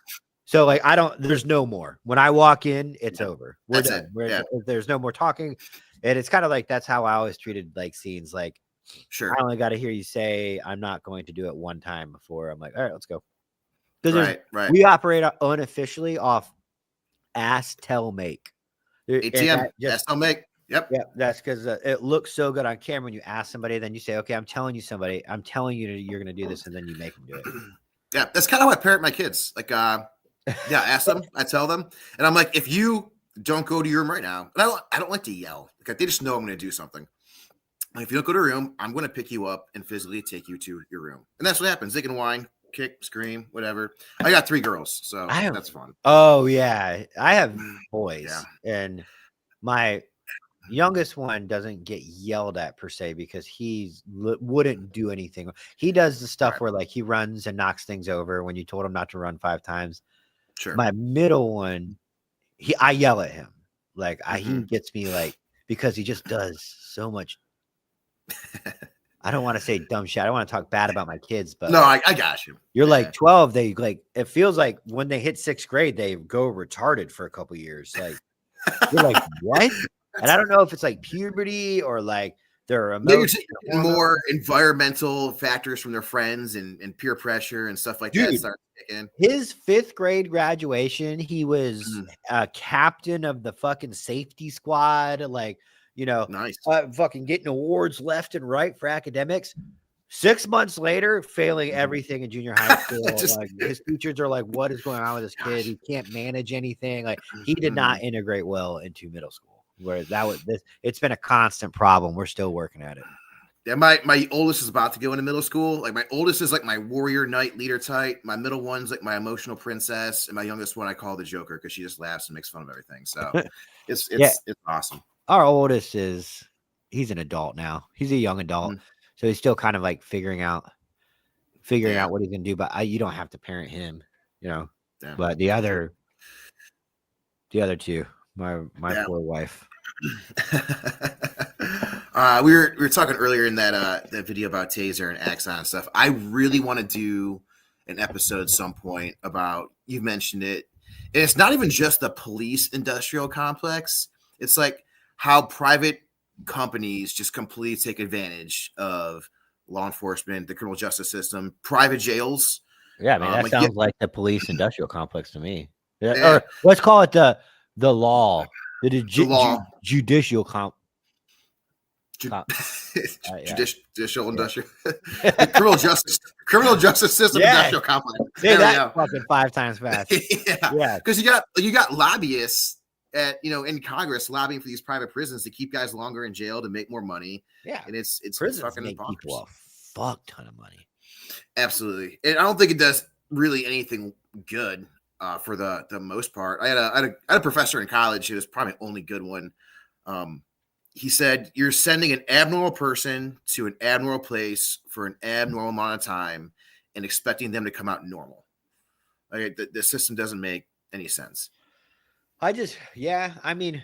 So like there's no more. When I walk in, it's over. We're That's done. it. Yeah. There's no more talking. And it's kind of like that's how I always treated like scenes. Like, Sure. I only got to hear you say I'm not going to do it one time before I'm like, all right, let's go. Because Right. we operate unofficially off ass tell make. And ATM. that just- That's I'll make. Yep. yeah, that's because it looks so good on camera when you ask somebody, then you say, okay, I'm telling you you're going to do this, and then you make them do it. Yeah. That's kind of how I parent my kids. Like, I ask them, I tell them, and I'm like, if you don't go to your room right now, and I don't like to yell. Like, they just know I'm going to do something. Like, if you don't go to your room, I'm going to pick you up and physically take you to your room. And that's what happens. They can whine, kick, scream, whatever. I got 3 girls, so that's fun. Oh yeah, I have boys, Yeah. and my youngest one doesn't get yelled at per se because wouldn't do anything. He does the stuff Right. where like he runs and knocks things over when you told him not to run 5 times. Sure. My middle one, I yell at him. Like he Mhm. gets me like because he just does so much. I don't want to say dumb shit. I don't want to talk bad about my kids, but No, like, I got you. you're Yeah. like 12. They like, it feels like when they hit 6th grade, they go retarded for a couple years. Like, you're like, what? And I don't know if it's like puberty or like their Maybe emotions. it's more environmental factors from their friends and peer pressure and stuff like that Dude. start to kick in. His 5th grade graduation, he was Mhm. a captain of the fucking safety squad. Like, Nice. fucking getting awards left and right for academics. 6 months later, failing everything in junior high school. Just- like his teachers are like, "What is going on with this kid? He can't manage anything." Like he did not integrate well into middle school. Where that was this, it's been a constant problem. We're still working at it. Yeah, my oldest is about to go into middle school. Like my oldest is like my warrior knight leader type. My middle one's like my emotional princess, and my youngest one I call the Joker because she just laughs and makes fun of everything. So it's awesome. Our oldest he's an adult now. He's a young adult, Mhm. so he's still kind of like figuring out what he's gonna do. But you don't have to parent him, Yeah. But the other two, my Yeah. poor wife. We were talking earlier in that video about Taser and Axon and stuff. I really want to do an episode at some point about, you mentioned it, and it's not even just the police industrial complex. It's like how private companies just completely take advantage of law enforcement, the criminal justice system, private jails. Yeah, I mean that like, sounds like the police industrial complex to me. Yeah. Or let's call it the law, the law. judicial comp. Judicial industrial criminal justice system Yeah. industrial complex. Say There we that go. fucking 5 times fast. Yeah. Because you got lobbyists at in Congress lobbying for these private prisons to keep guys longer in jail to make more money. Yeah, and it's prisons fucking make bonkers. people a fuck ton of money. Absolutely, and I don't think it does really anything good for the most part. I had a professor in college who was probably my only good one. He said, "You're sending an abnormal person to an abnormal place for an abnormal amount of time and expecting them to come out normal. Like, the system doesn't make any sense." I mean,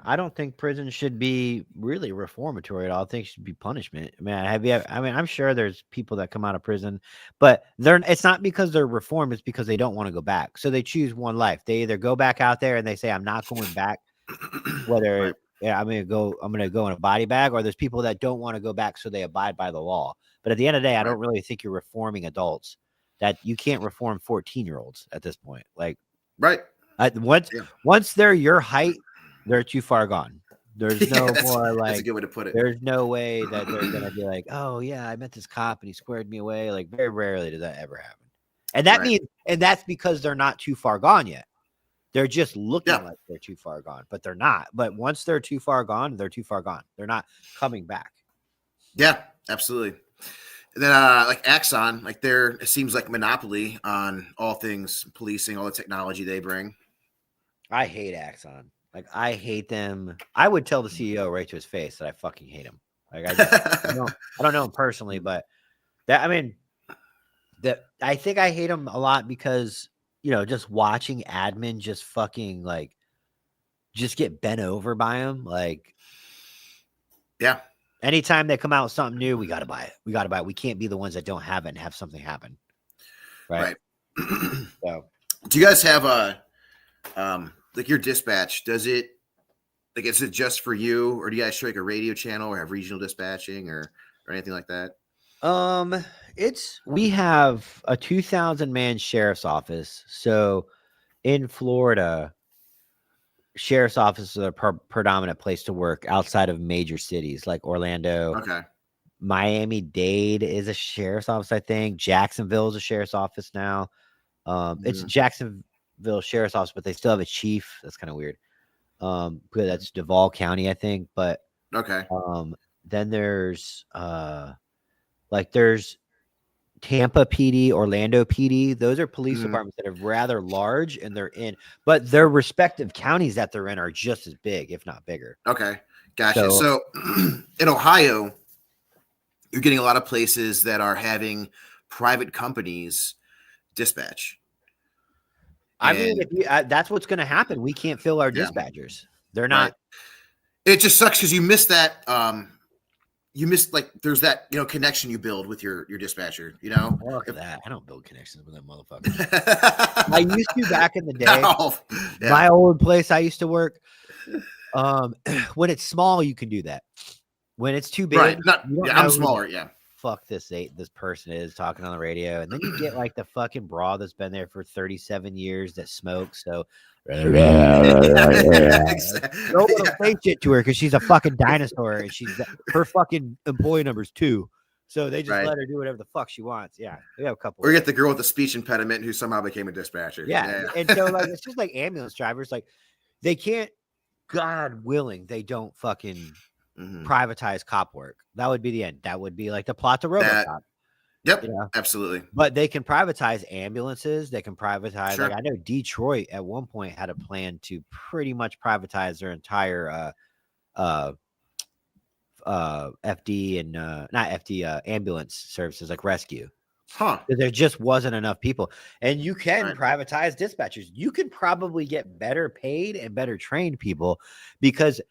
I don't think prison should be really reformatory at all. I think it should be punishment. I mean, I'm sure there's people that come out of prison, but it's not because they're reformed, it's because they don't want to go back. So they choose one life. They either go back out there and they say, I'm not going back, whether Right. I'm gonna go in a body bag, or there's people that don't want to go back, so they abide by the law. But at the end of the day, I don't really think you're reforming adults. That you can't reform 14-year-olds at this point. Like, Right. Once they're your height, they're too far gone. There's no more That's a like. good way to put it. There's no way that they're gonna be like, oh yeah, I met this cop and he squared me away. Like, very rarely does that ever happen. And that Right. means, and that's because they're not too far gone yet. They're just looking Yeah. like they're too far gone, but they're not. But once they're too far gone, they're too far gone. They're not coming back. Yeah, absolutely. And then like Axon, like it seems like monopoly on all things policing, all the technology they bring. I hate Axon. Like, I hate them. I would tell the CEO right to his face that I fucking hate him. Like, I don't know him personally, but I think I hate him a lot because, just watching admin just fucking like, just get bent over by him. Like, Yeah. anytime they come out with something new, we got to buy it. We can't be the ones that don't have it and have something happen. Right. So, do you guys have like your dispatch? Is it just for you, or do you guys share like a radio channel or have regional dispatching or anything like that? we have a 2,000-man sheriff's office. So in Florida, sheriff's offices are a predominant place to work outside of major cities like Orlando. Okay. Miami-Dade is a sheriff's office, I think. Jacksonville is a sheriff's office now. It's Jacksonville Sheriff's Office, but they still have a chief. That's kind of weird. Because that's Duval County, I think. But Okay. then there's there's Tampa PD, Orlando PD. Those are police departments that are rather large, and but their respective counties that they're in are just as big, if not bigger. Okay. Gotcha. So in Ohio, you're getting a lot of places that are having private companies dispatch. I mean, that's what's going to happen. We can't fill our dispatchers. They're not. Right. It just sucks because you miss that. you miss like there's that connection you build with your dispatcher. Fuck that. I don't build connections with that motherfucker. I used to back in the day. No. Yeah. My old place I used to work. When it's small, you can do that. When it's too big, Right. who I'm smaller. Yeah. Fuck this person is talking on the radio, and then you get like the fucking bra that's been there for 37 years that smokes. So don't say shit to her because she's a fucking dinosaur, and her fucking employee number's 2. So they just Right. let her do whatever the fuck she wants. Yeah, we have a couple. Or you get the girl with the speech impediment who somehow became a dispatcher. Yeah. And so like it's just like ambulance drivers, like they can't, God willing, they don't fucking Mhm. privatize cop work. That would be the end. That would be like the plot to RoboCop. Yep. You know? Absolutely. But they can privatize ambulances. They can privatize. Sure. Like I know Detroit at one point had a plan to pretty much privatize their entire FD and not FD ambulance services like rescue. Huh. There just wasn't enough people. And you can Right. privatize dispatchers. You could probably get better paid and better trained people because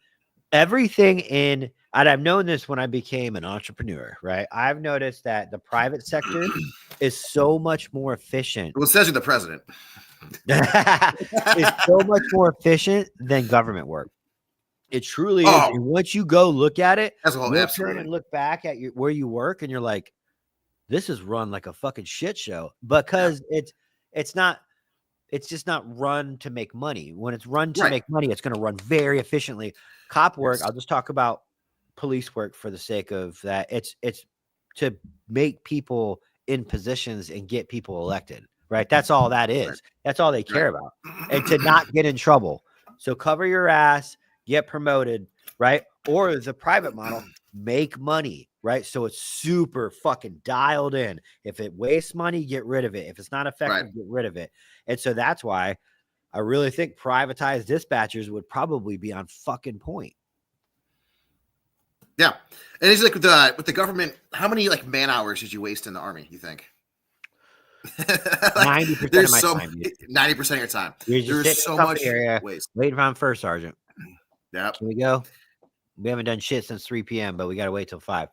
everything and I've known this when I became an entrepreneur, right? I've noticed that the private sector is so much more efficient. Well, it says you're the president. It's so much more efficient than government work. It truly is. Oh. And once you go look at it, That's a whole you'll turn absolutely. and look back at where you work, and you're like, "This is run like a fucking shit show." Because it's just not run to make money. When it's run to Right. make money, it's going to run very efficiently. Cop work, Yes. I'll just talk about police work for the sake of that. It's to make people in positions and get people elected, right? That's all that is. Right. That's all they care about. And to not get in trouble. So cover your ass, get promoted, right? Or the private model, make money, right? So it's super fucking dialed in. If it wastes money, get rid of it. If it's not effective, get rid of it. And so that's why I really think privatized dispatchers would probably be on fucking point. Yeah. And it's like with the government, how many like man hours did you waste in the army, you think? 90% of There's my so time, dude. 90% of your time. You're just There's sitting so in the much area, waste. waiting on first sergeant. Yep. Can we go? We haven't done shit since 3 p.m., but we got to wait till 5.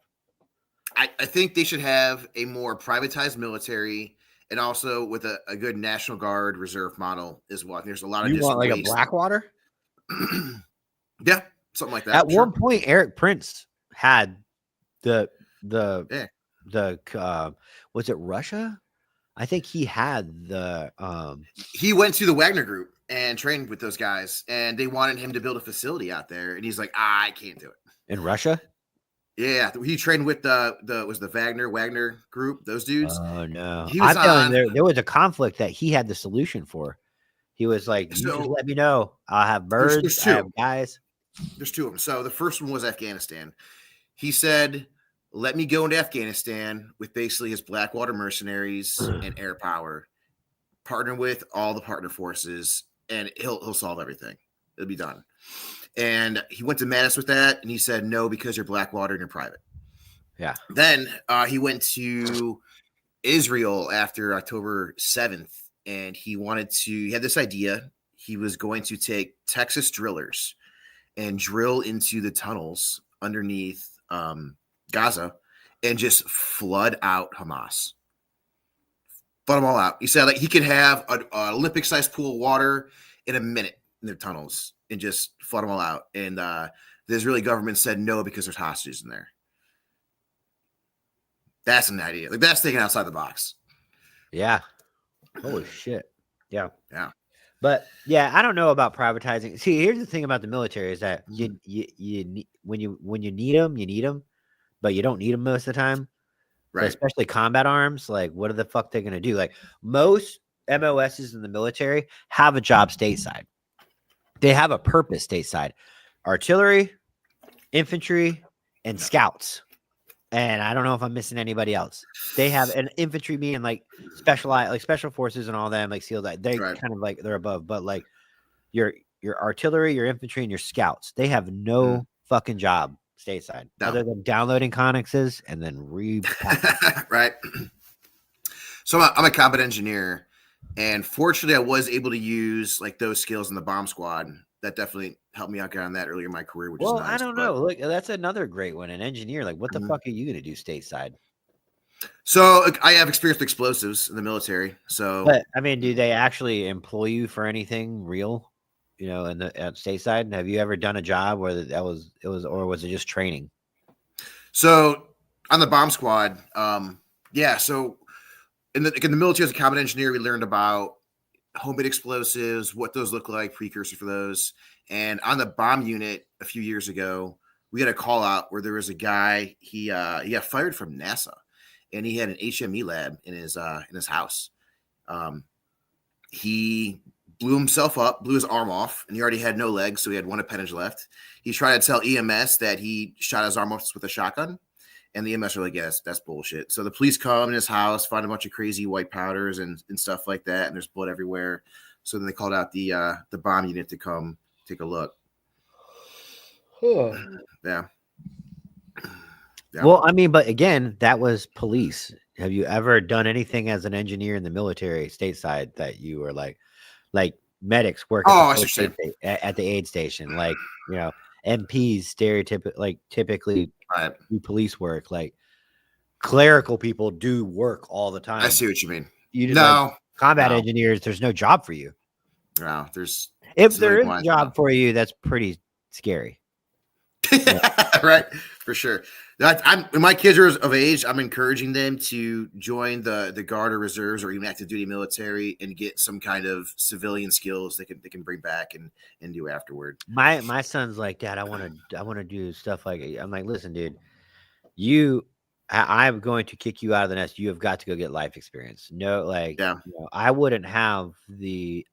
I think they should have a more privatized military and also with a good National Guard reserve model as well. There's a lot of You just want like waste. a Blackwater? Yeah, something like that. At sure. one point, Eric Prince had the was it Russia? I think he had the He went to the Wagner Group and trained with those guys, and they wanted him to build a facility out there, and he's like, I can't do it. in Russia. Yeah, he trained with the Wagner Group, those dudes. Oh no! He was I'm telling on- you, there was a conflict that he had the solution for. He was like, "You just So- let me know. I'll have birds. there's I have two. guys." There's two of them. So the first one was Afghanistan. He said, let me go into Afghanistan with basically his Blackwater mercenaries and air power, partner with all the partner forces, and he'll solve everything. It'll be done. And he went to Mattis with that, and he said, no, because you're Blackwater and you're private. Yeah. Then he went to Israel after October 7th, and he had this idea. He was going to take Texas drillers and drill into the tunnels underneath Gaza and just flood out Hamas. Flood them all out. He said like he could have an Olympic-sized pool of water in a minute in their tunnels and just flood them all out. And the Israeli government said no because there's hostages in there. That's an idea. Like that's thinking outside the box. Yeah. Holy shit. Yeah. Yeah. But yeah, I don't know about privatizing. See, here's the thing about the military is that you need, when you need them, you need them, but you don't need them most of the time. Right. Especially combat arms. Like, what the fuck they're gonna do? Like most MOSs in the military have a job stateside. They have a purpose stateside. Artillery, infantry, and scouts. And I don't know if I'm missing anybody else. They have an infantry being like specialized, like special forces and all them, like SEAL. They Right. kind of like they're above, but like your artillery, your infantry, and your scouts, they have no fucking job stateside No. other than downloading connexes and then Right. So I'm a combat engineer, and fortunately, I was able to use like those skills in the bomb squad that definitely helped me out get on that earlier in my career, which is Well, nice. I don't but- know. Look, that's another great one. An engineer, like, what the Mhm. fuck are you gonna do stateside? So like, I have experience with explosives in the military. So But I mean, do they actually employ you for anything real? You know, in the at stateside, have you ever done a job where or was it just training? So on the bomb squad, yeah. So in the military as a combat engineer, we learned about homemade explosives, what those look like, precursor for those. And on the bomb unit a few years ago, we had a call out where there was a guy, he got fired from NASA, and he had an HME lab in his house. He blew himself up, blew his arm off, and he already had no legs, so he had one appendage left. He tried to tell EMS that he shot his arm off with a shotgun, and the EMS are like, yes, that's bullshit. So the police come in his house, find a bunch of crazy white powders and stuff like that, and there's blood everywhere. So then they called out the bomb unit to come take a look. Yeah. Yeah. Well, I mean, but again, that was police. Have you ever done anything as an engineer in the military stateside that you were like medics work Oh, I at, see the what you're first aid at the aid station, like, you know, MPs typically Right. do police work, like clerical people do work all the time. I see what you mean. You did, No, like, combat no. engineers, there's no job for you. no, there's If Civilian there is a wise, job no. for you, that's pretty scary. right, for sure. When my kids are of age, I'm encouraging them to join the Guard or Reserves or even active duty military and get some kind of civilian skills they can bring back and do afterward. My son's like, Dad, I want to do stuff like, I'm like, listen, dude, I'm going to kick you out of the nest. You have got to go get life experience. No, like, Yeah. you know, I wouldn't have the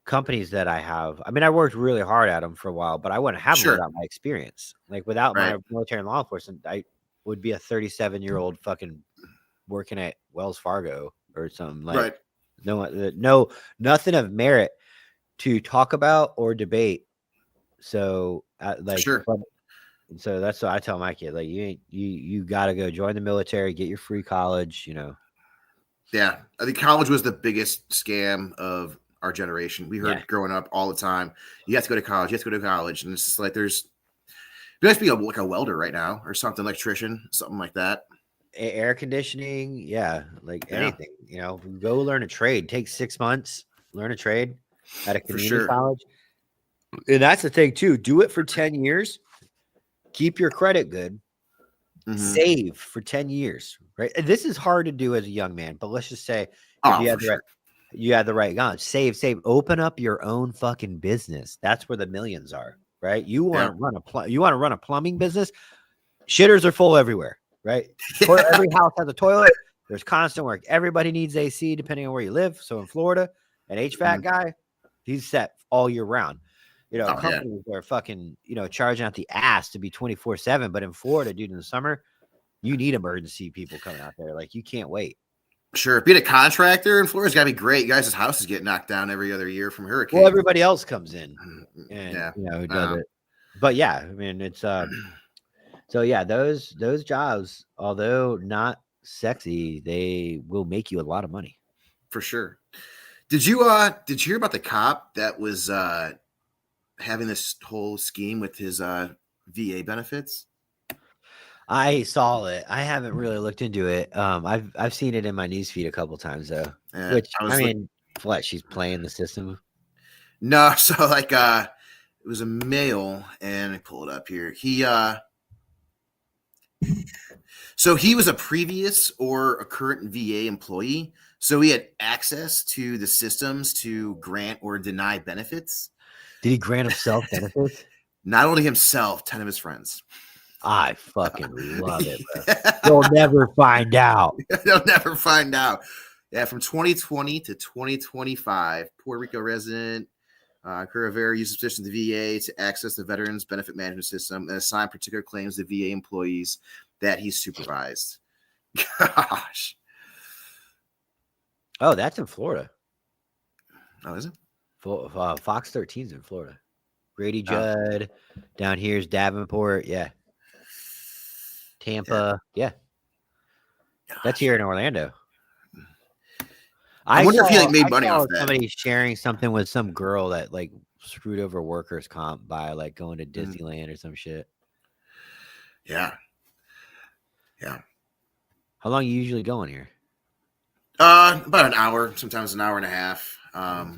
companies that I have. I mean, I worked really hard at them for a while, but I wouldn't have them Sure. without my experience. Like, without my Right. military and law enforcement, I would be a 37-year-old fucking working at Wells Fargo or something. Like, Right. no, nothing of merit to talk about or debate. So, like, Sure. so that's what I tell my kid. Like, you got to go join the military, get your free college. You know, Yeah. I think college was the biggest scam of our generation. We heard Yeah. growing up all the time, you have to go to college, you have to go to college. And it's just like, it'd be nice to be like a welder right now or something, electrician, something like that. air conditioning, yeah, like Yeah. anything. You know, go learn a trade. Take 6 months, learn a trade at a community sure. college. And that's the thing too. Do it for 10 years. Keep your credit good. Mhm. Save for 10 years. Right. And this is hard to do as a young man, but let's just say Oh, you for had the sure. right, you had the right gun. Save. Open up your own fucking business. That's where the millions are. Right. You want to run a plumbing business. Shitters are full everywhere. Right. Every house has a toilet. There's constant work. Everybody needs AC depending on where you live. So in Florida, an HVAC guy, he's set all year round. You know, Oh, yeah. companies are fucking, you know, charging out the ass to be 24/7. But in Florida, dude, in the summer, you need emergency people coming out there. Like, you can't wait. Sure. Being a contractor in Florida's got to be great. You guys' houses get knocked down every other year from hurricane. Well, everybody else comes in and Yeah. you know, does it. But yeah, I mean, it's so yeah, those jobs, although not sexy, they will make you a lot of money. For sure. Did you hear about the cop that was having this whole scheme with his VA benefits? I saw it. I haven't really looked into it. I've seen it in my newsfeed a couple times though. Yeah, Which I was I look- mean, what, she's playing the system? No, so like it was a male, and I pull it up here. So he was a previous or a current VA employee, so he had access to the systems to grant or deny benefits. Did he grant himself benefits? Not only himself, 10 of his friends. I fucking love it, bro. You'll never find out. They'll never find out. Yeah, from 2020 to 2025, Puerto Rico resident Rivera used his position to the VA to access the Veterans Benefit Management System and assign particular claims to VA employees that he supervised. Gosh. Oh, that's in Florida. Oh, is it? Fox 13's in Florida. Grady Oh. Judd. Down here's Davenport. Yeah. Tampa. Yeah. That's here in Orlando. I wonder if he like made I money saw off that. somebody sharing something with some girl that like screwed over workers' comp by like going to Disneyland or some shit. Yeah. Yeah. How long you usually going here? About an hour, sometimes an hour and a half.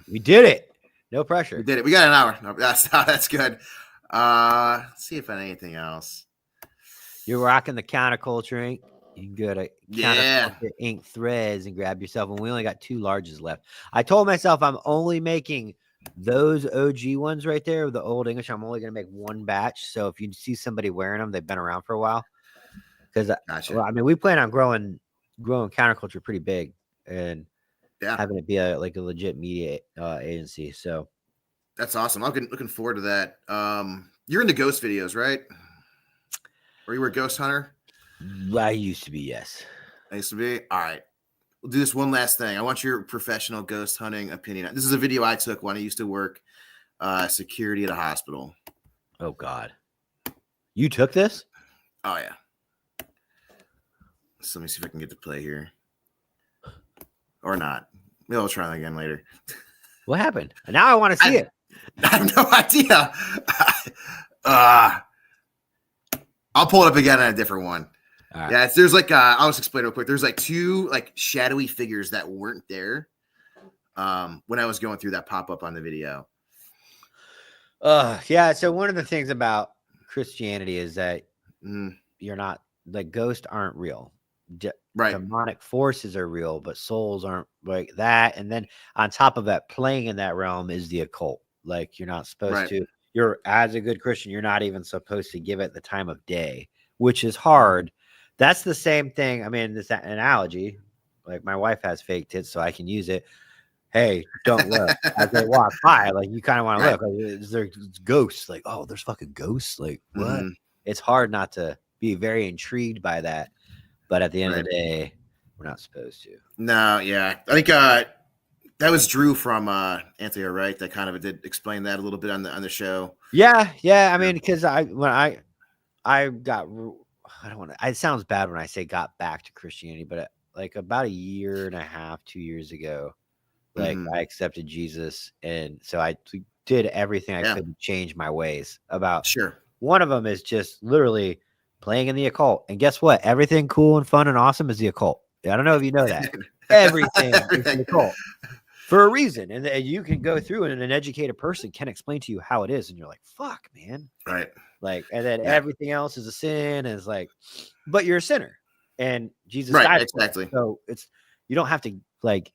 We did it. No We pressure. did it. We got an hour. No, that's good. Let's see if I anything else. You're rocking the Counterculture ink. You can go to Yeah. Counterculture Ink Threads and grab yourself. And we only got 2 larges left. I told myself I'm only making those OG ones right there, the old English. I'm only going to make 1 batch. So if you see somebody wearing them, they've been around for a while. Because Gotcha. well, I mean, we plan on growing Counterculture pretty big and Yeah. having it be a legit media agency. So That's awesome. I'm looking forward to that. You're into ghost videos, right? Or you were a ghost hunter? I used to be, yes. I used to be. All right. We'll do this one last thing. I want your professional ghost hunting opinion. This is a video I took when I used to work security at a hospital. Oh God, you took this? Oh yeah. So let me see if I can get to play here. Or not. Maybe I'll try that again later. What happened? Now I want to see it. I have no idea. I'll pull it up again on a different one. All right. Yeah, there's like I'll just explain real quick. There's like 2 like shadowy figures that weren't there when I was going through that pop-up on the video. Yeah. So one of the things about Christianity is that you're not like ghosts aren't real. Right. Demonic forces are real, but souls aren't like that. And then on top of that, playing in that realm is the occult. Like you're not supposed to. You're as a good Christian, you're not even supposed to give it the time of day, which is hard. That's the same thing. I mean, this analogy, like my wife has fake tits, so I can use it. Hey, don't look as they walk by. Like you kind of want to look. Like, is there ghosts? Like, oh, there's fucking ghosts. Like what? It's hard not to be very intrigued by that. But at the end of the day, we're not supposed to. No, yeah. I think that was Drew from Anthony, right? That kind of did explain that a little bit on the show. Yeah. I mean, because I got, I don't want to. It sounds bad when I say got back to Christianity, but like about 1.5 years, 2 years ago, like I accepted Jesus, and so I did everything I could to change my ways. About one of them is just literally playing in the occult, and guess what? Everything cool and fun and awesome is the occult. I don't know if you know that. Everything is the occult for a reason, and you can go through it, and an educated person can explain to you how it is, and you're like, "Fuck, man!" Right? Like, and then everything else is a sin, and it's like, but you're a sinner, and Jesus died. Exactly. So it's you don't have to like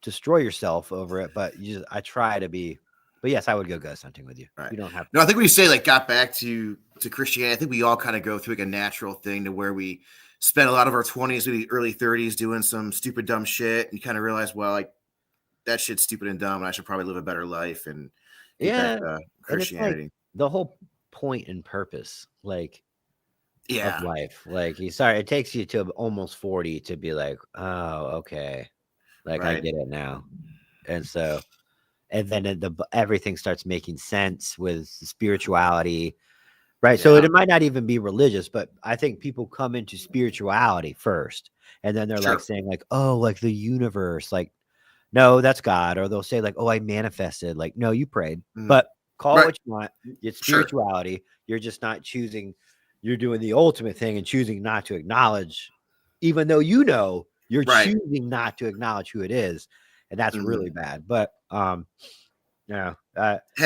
destroy yourself over it, but I try to be. But yes, I would go ghost hunting with you. Right. You don't have to. No, I think when you say like got back to Christianity, I think we all kind of go through like a natural thing to where we spend a lot of our 20s, maybe early 30s doing some stupid, dumb shit. And you kind of realize, well, like that shit's stupid and dumb, and I should probably live a better life and get back to Christianity. Like the whole point and purpose, like of life. Like it takes you to almost 40 to be like, oh, okay. Like I get it now. And so and then everything starts making sense with spirituality, right? So it might not even be religious, but I think people come into spirituality first, and then they're like saying like, oh, like the universe, like, no, that's God. Or they'll say like, oh, I manifested. Like, no, you prayed, but call it what you want. It's spirituality. You're just not choosing. You're doing the ultimate thing and choosing not to acknowledge, even though you know you're choosing not to acknowledge who it is. And that's really bad. But have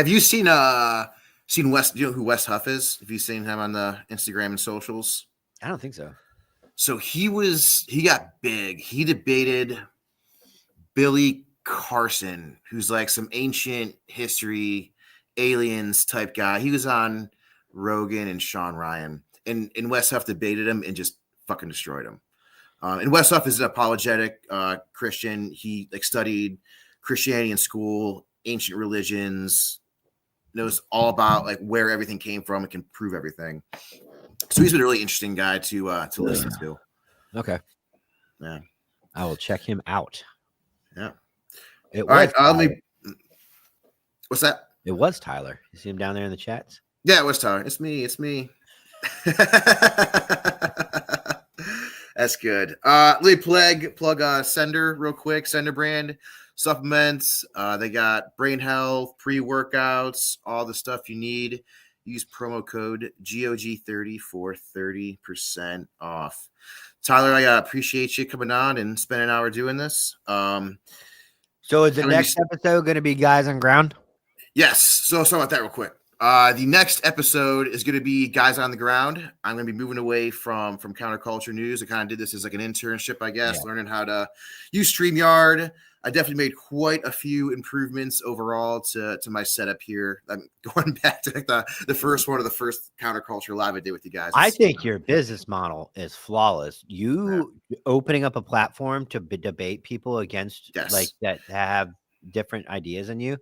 you seen Wes? You know who Wes Huff is? Have you seen him on the Instagram and socials? I don't think so. So he got big. He debated Billy Carson, who's like some ancient history aliens type guy. He was on Rogan and Sean Ryan, and Wes Huff debated him and just fucking destroyed him. And Wes Huff is an apologetic Christian. He like studied Christianity in school, ancient religions, knows all about like where everything came from and can prove everything. So he's been a really interesting guy to listen to. Okay. Yeah. I will check him out. Yeah. All right. What's that? It was Tyler. You see him down there in the chats? Yeah, it was Tyler. It's me. That's good. Let me plug Sender real quick. Sender brand supplements. They got brain health, pre-workouts, all the stuff you need. Use promo code GOG30 for 30% off. Tyler, I appreciate you coming on and spending an hour doing this. So is the next episode going to be Guys on Ground? Yes. So sorry about that real quick. The next episode is going to be Guys on the Ground. I'm going to be moving away from Counterculture News. I kind of did this as like an internship, I guess, learning how to use StreamYard. I definitely made quite a few improvements overall to my setup here. I'm going back to like the first one of the first Counterculture Live I did with you guys. I think your business model is flawless. You opening up a platform to debate people against like that have different ideas than you.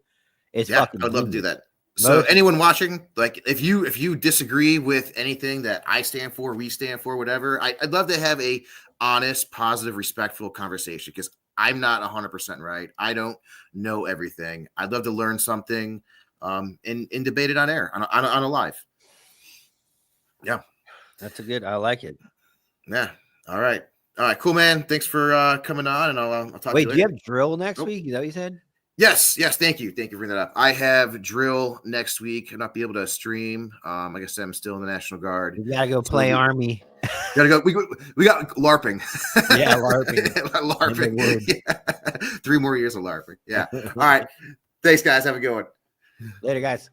It's fucking I'd love to do that. So anyone watching, like if you disagree with anything that I stand for, we stand for, whatever, I'd love to have a honest, positive, respectful conversation because I'm not 100% right. I don't know everything. I'd love to learn something and debate it on air on a live. Yeah, that's a good. I like it. Yeah. All right, cool, man. Thanks for coming on, and I'll talk. Wait, to you later. do you have drill next week? Is that what you said? Yes. Thank you for bringing that up. I have drill next week. I'll not be able to stream. Like I said, I'm still in the National Guard. You gotta go play Army. Gotta go. We got LARPing. Yeah, LARPing. LARPing. Yeah. 3 more years of LARPing. Yeah. All right. Thanks, guys. Have a good one. Later, guys.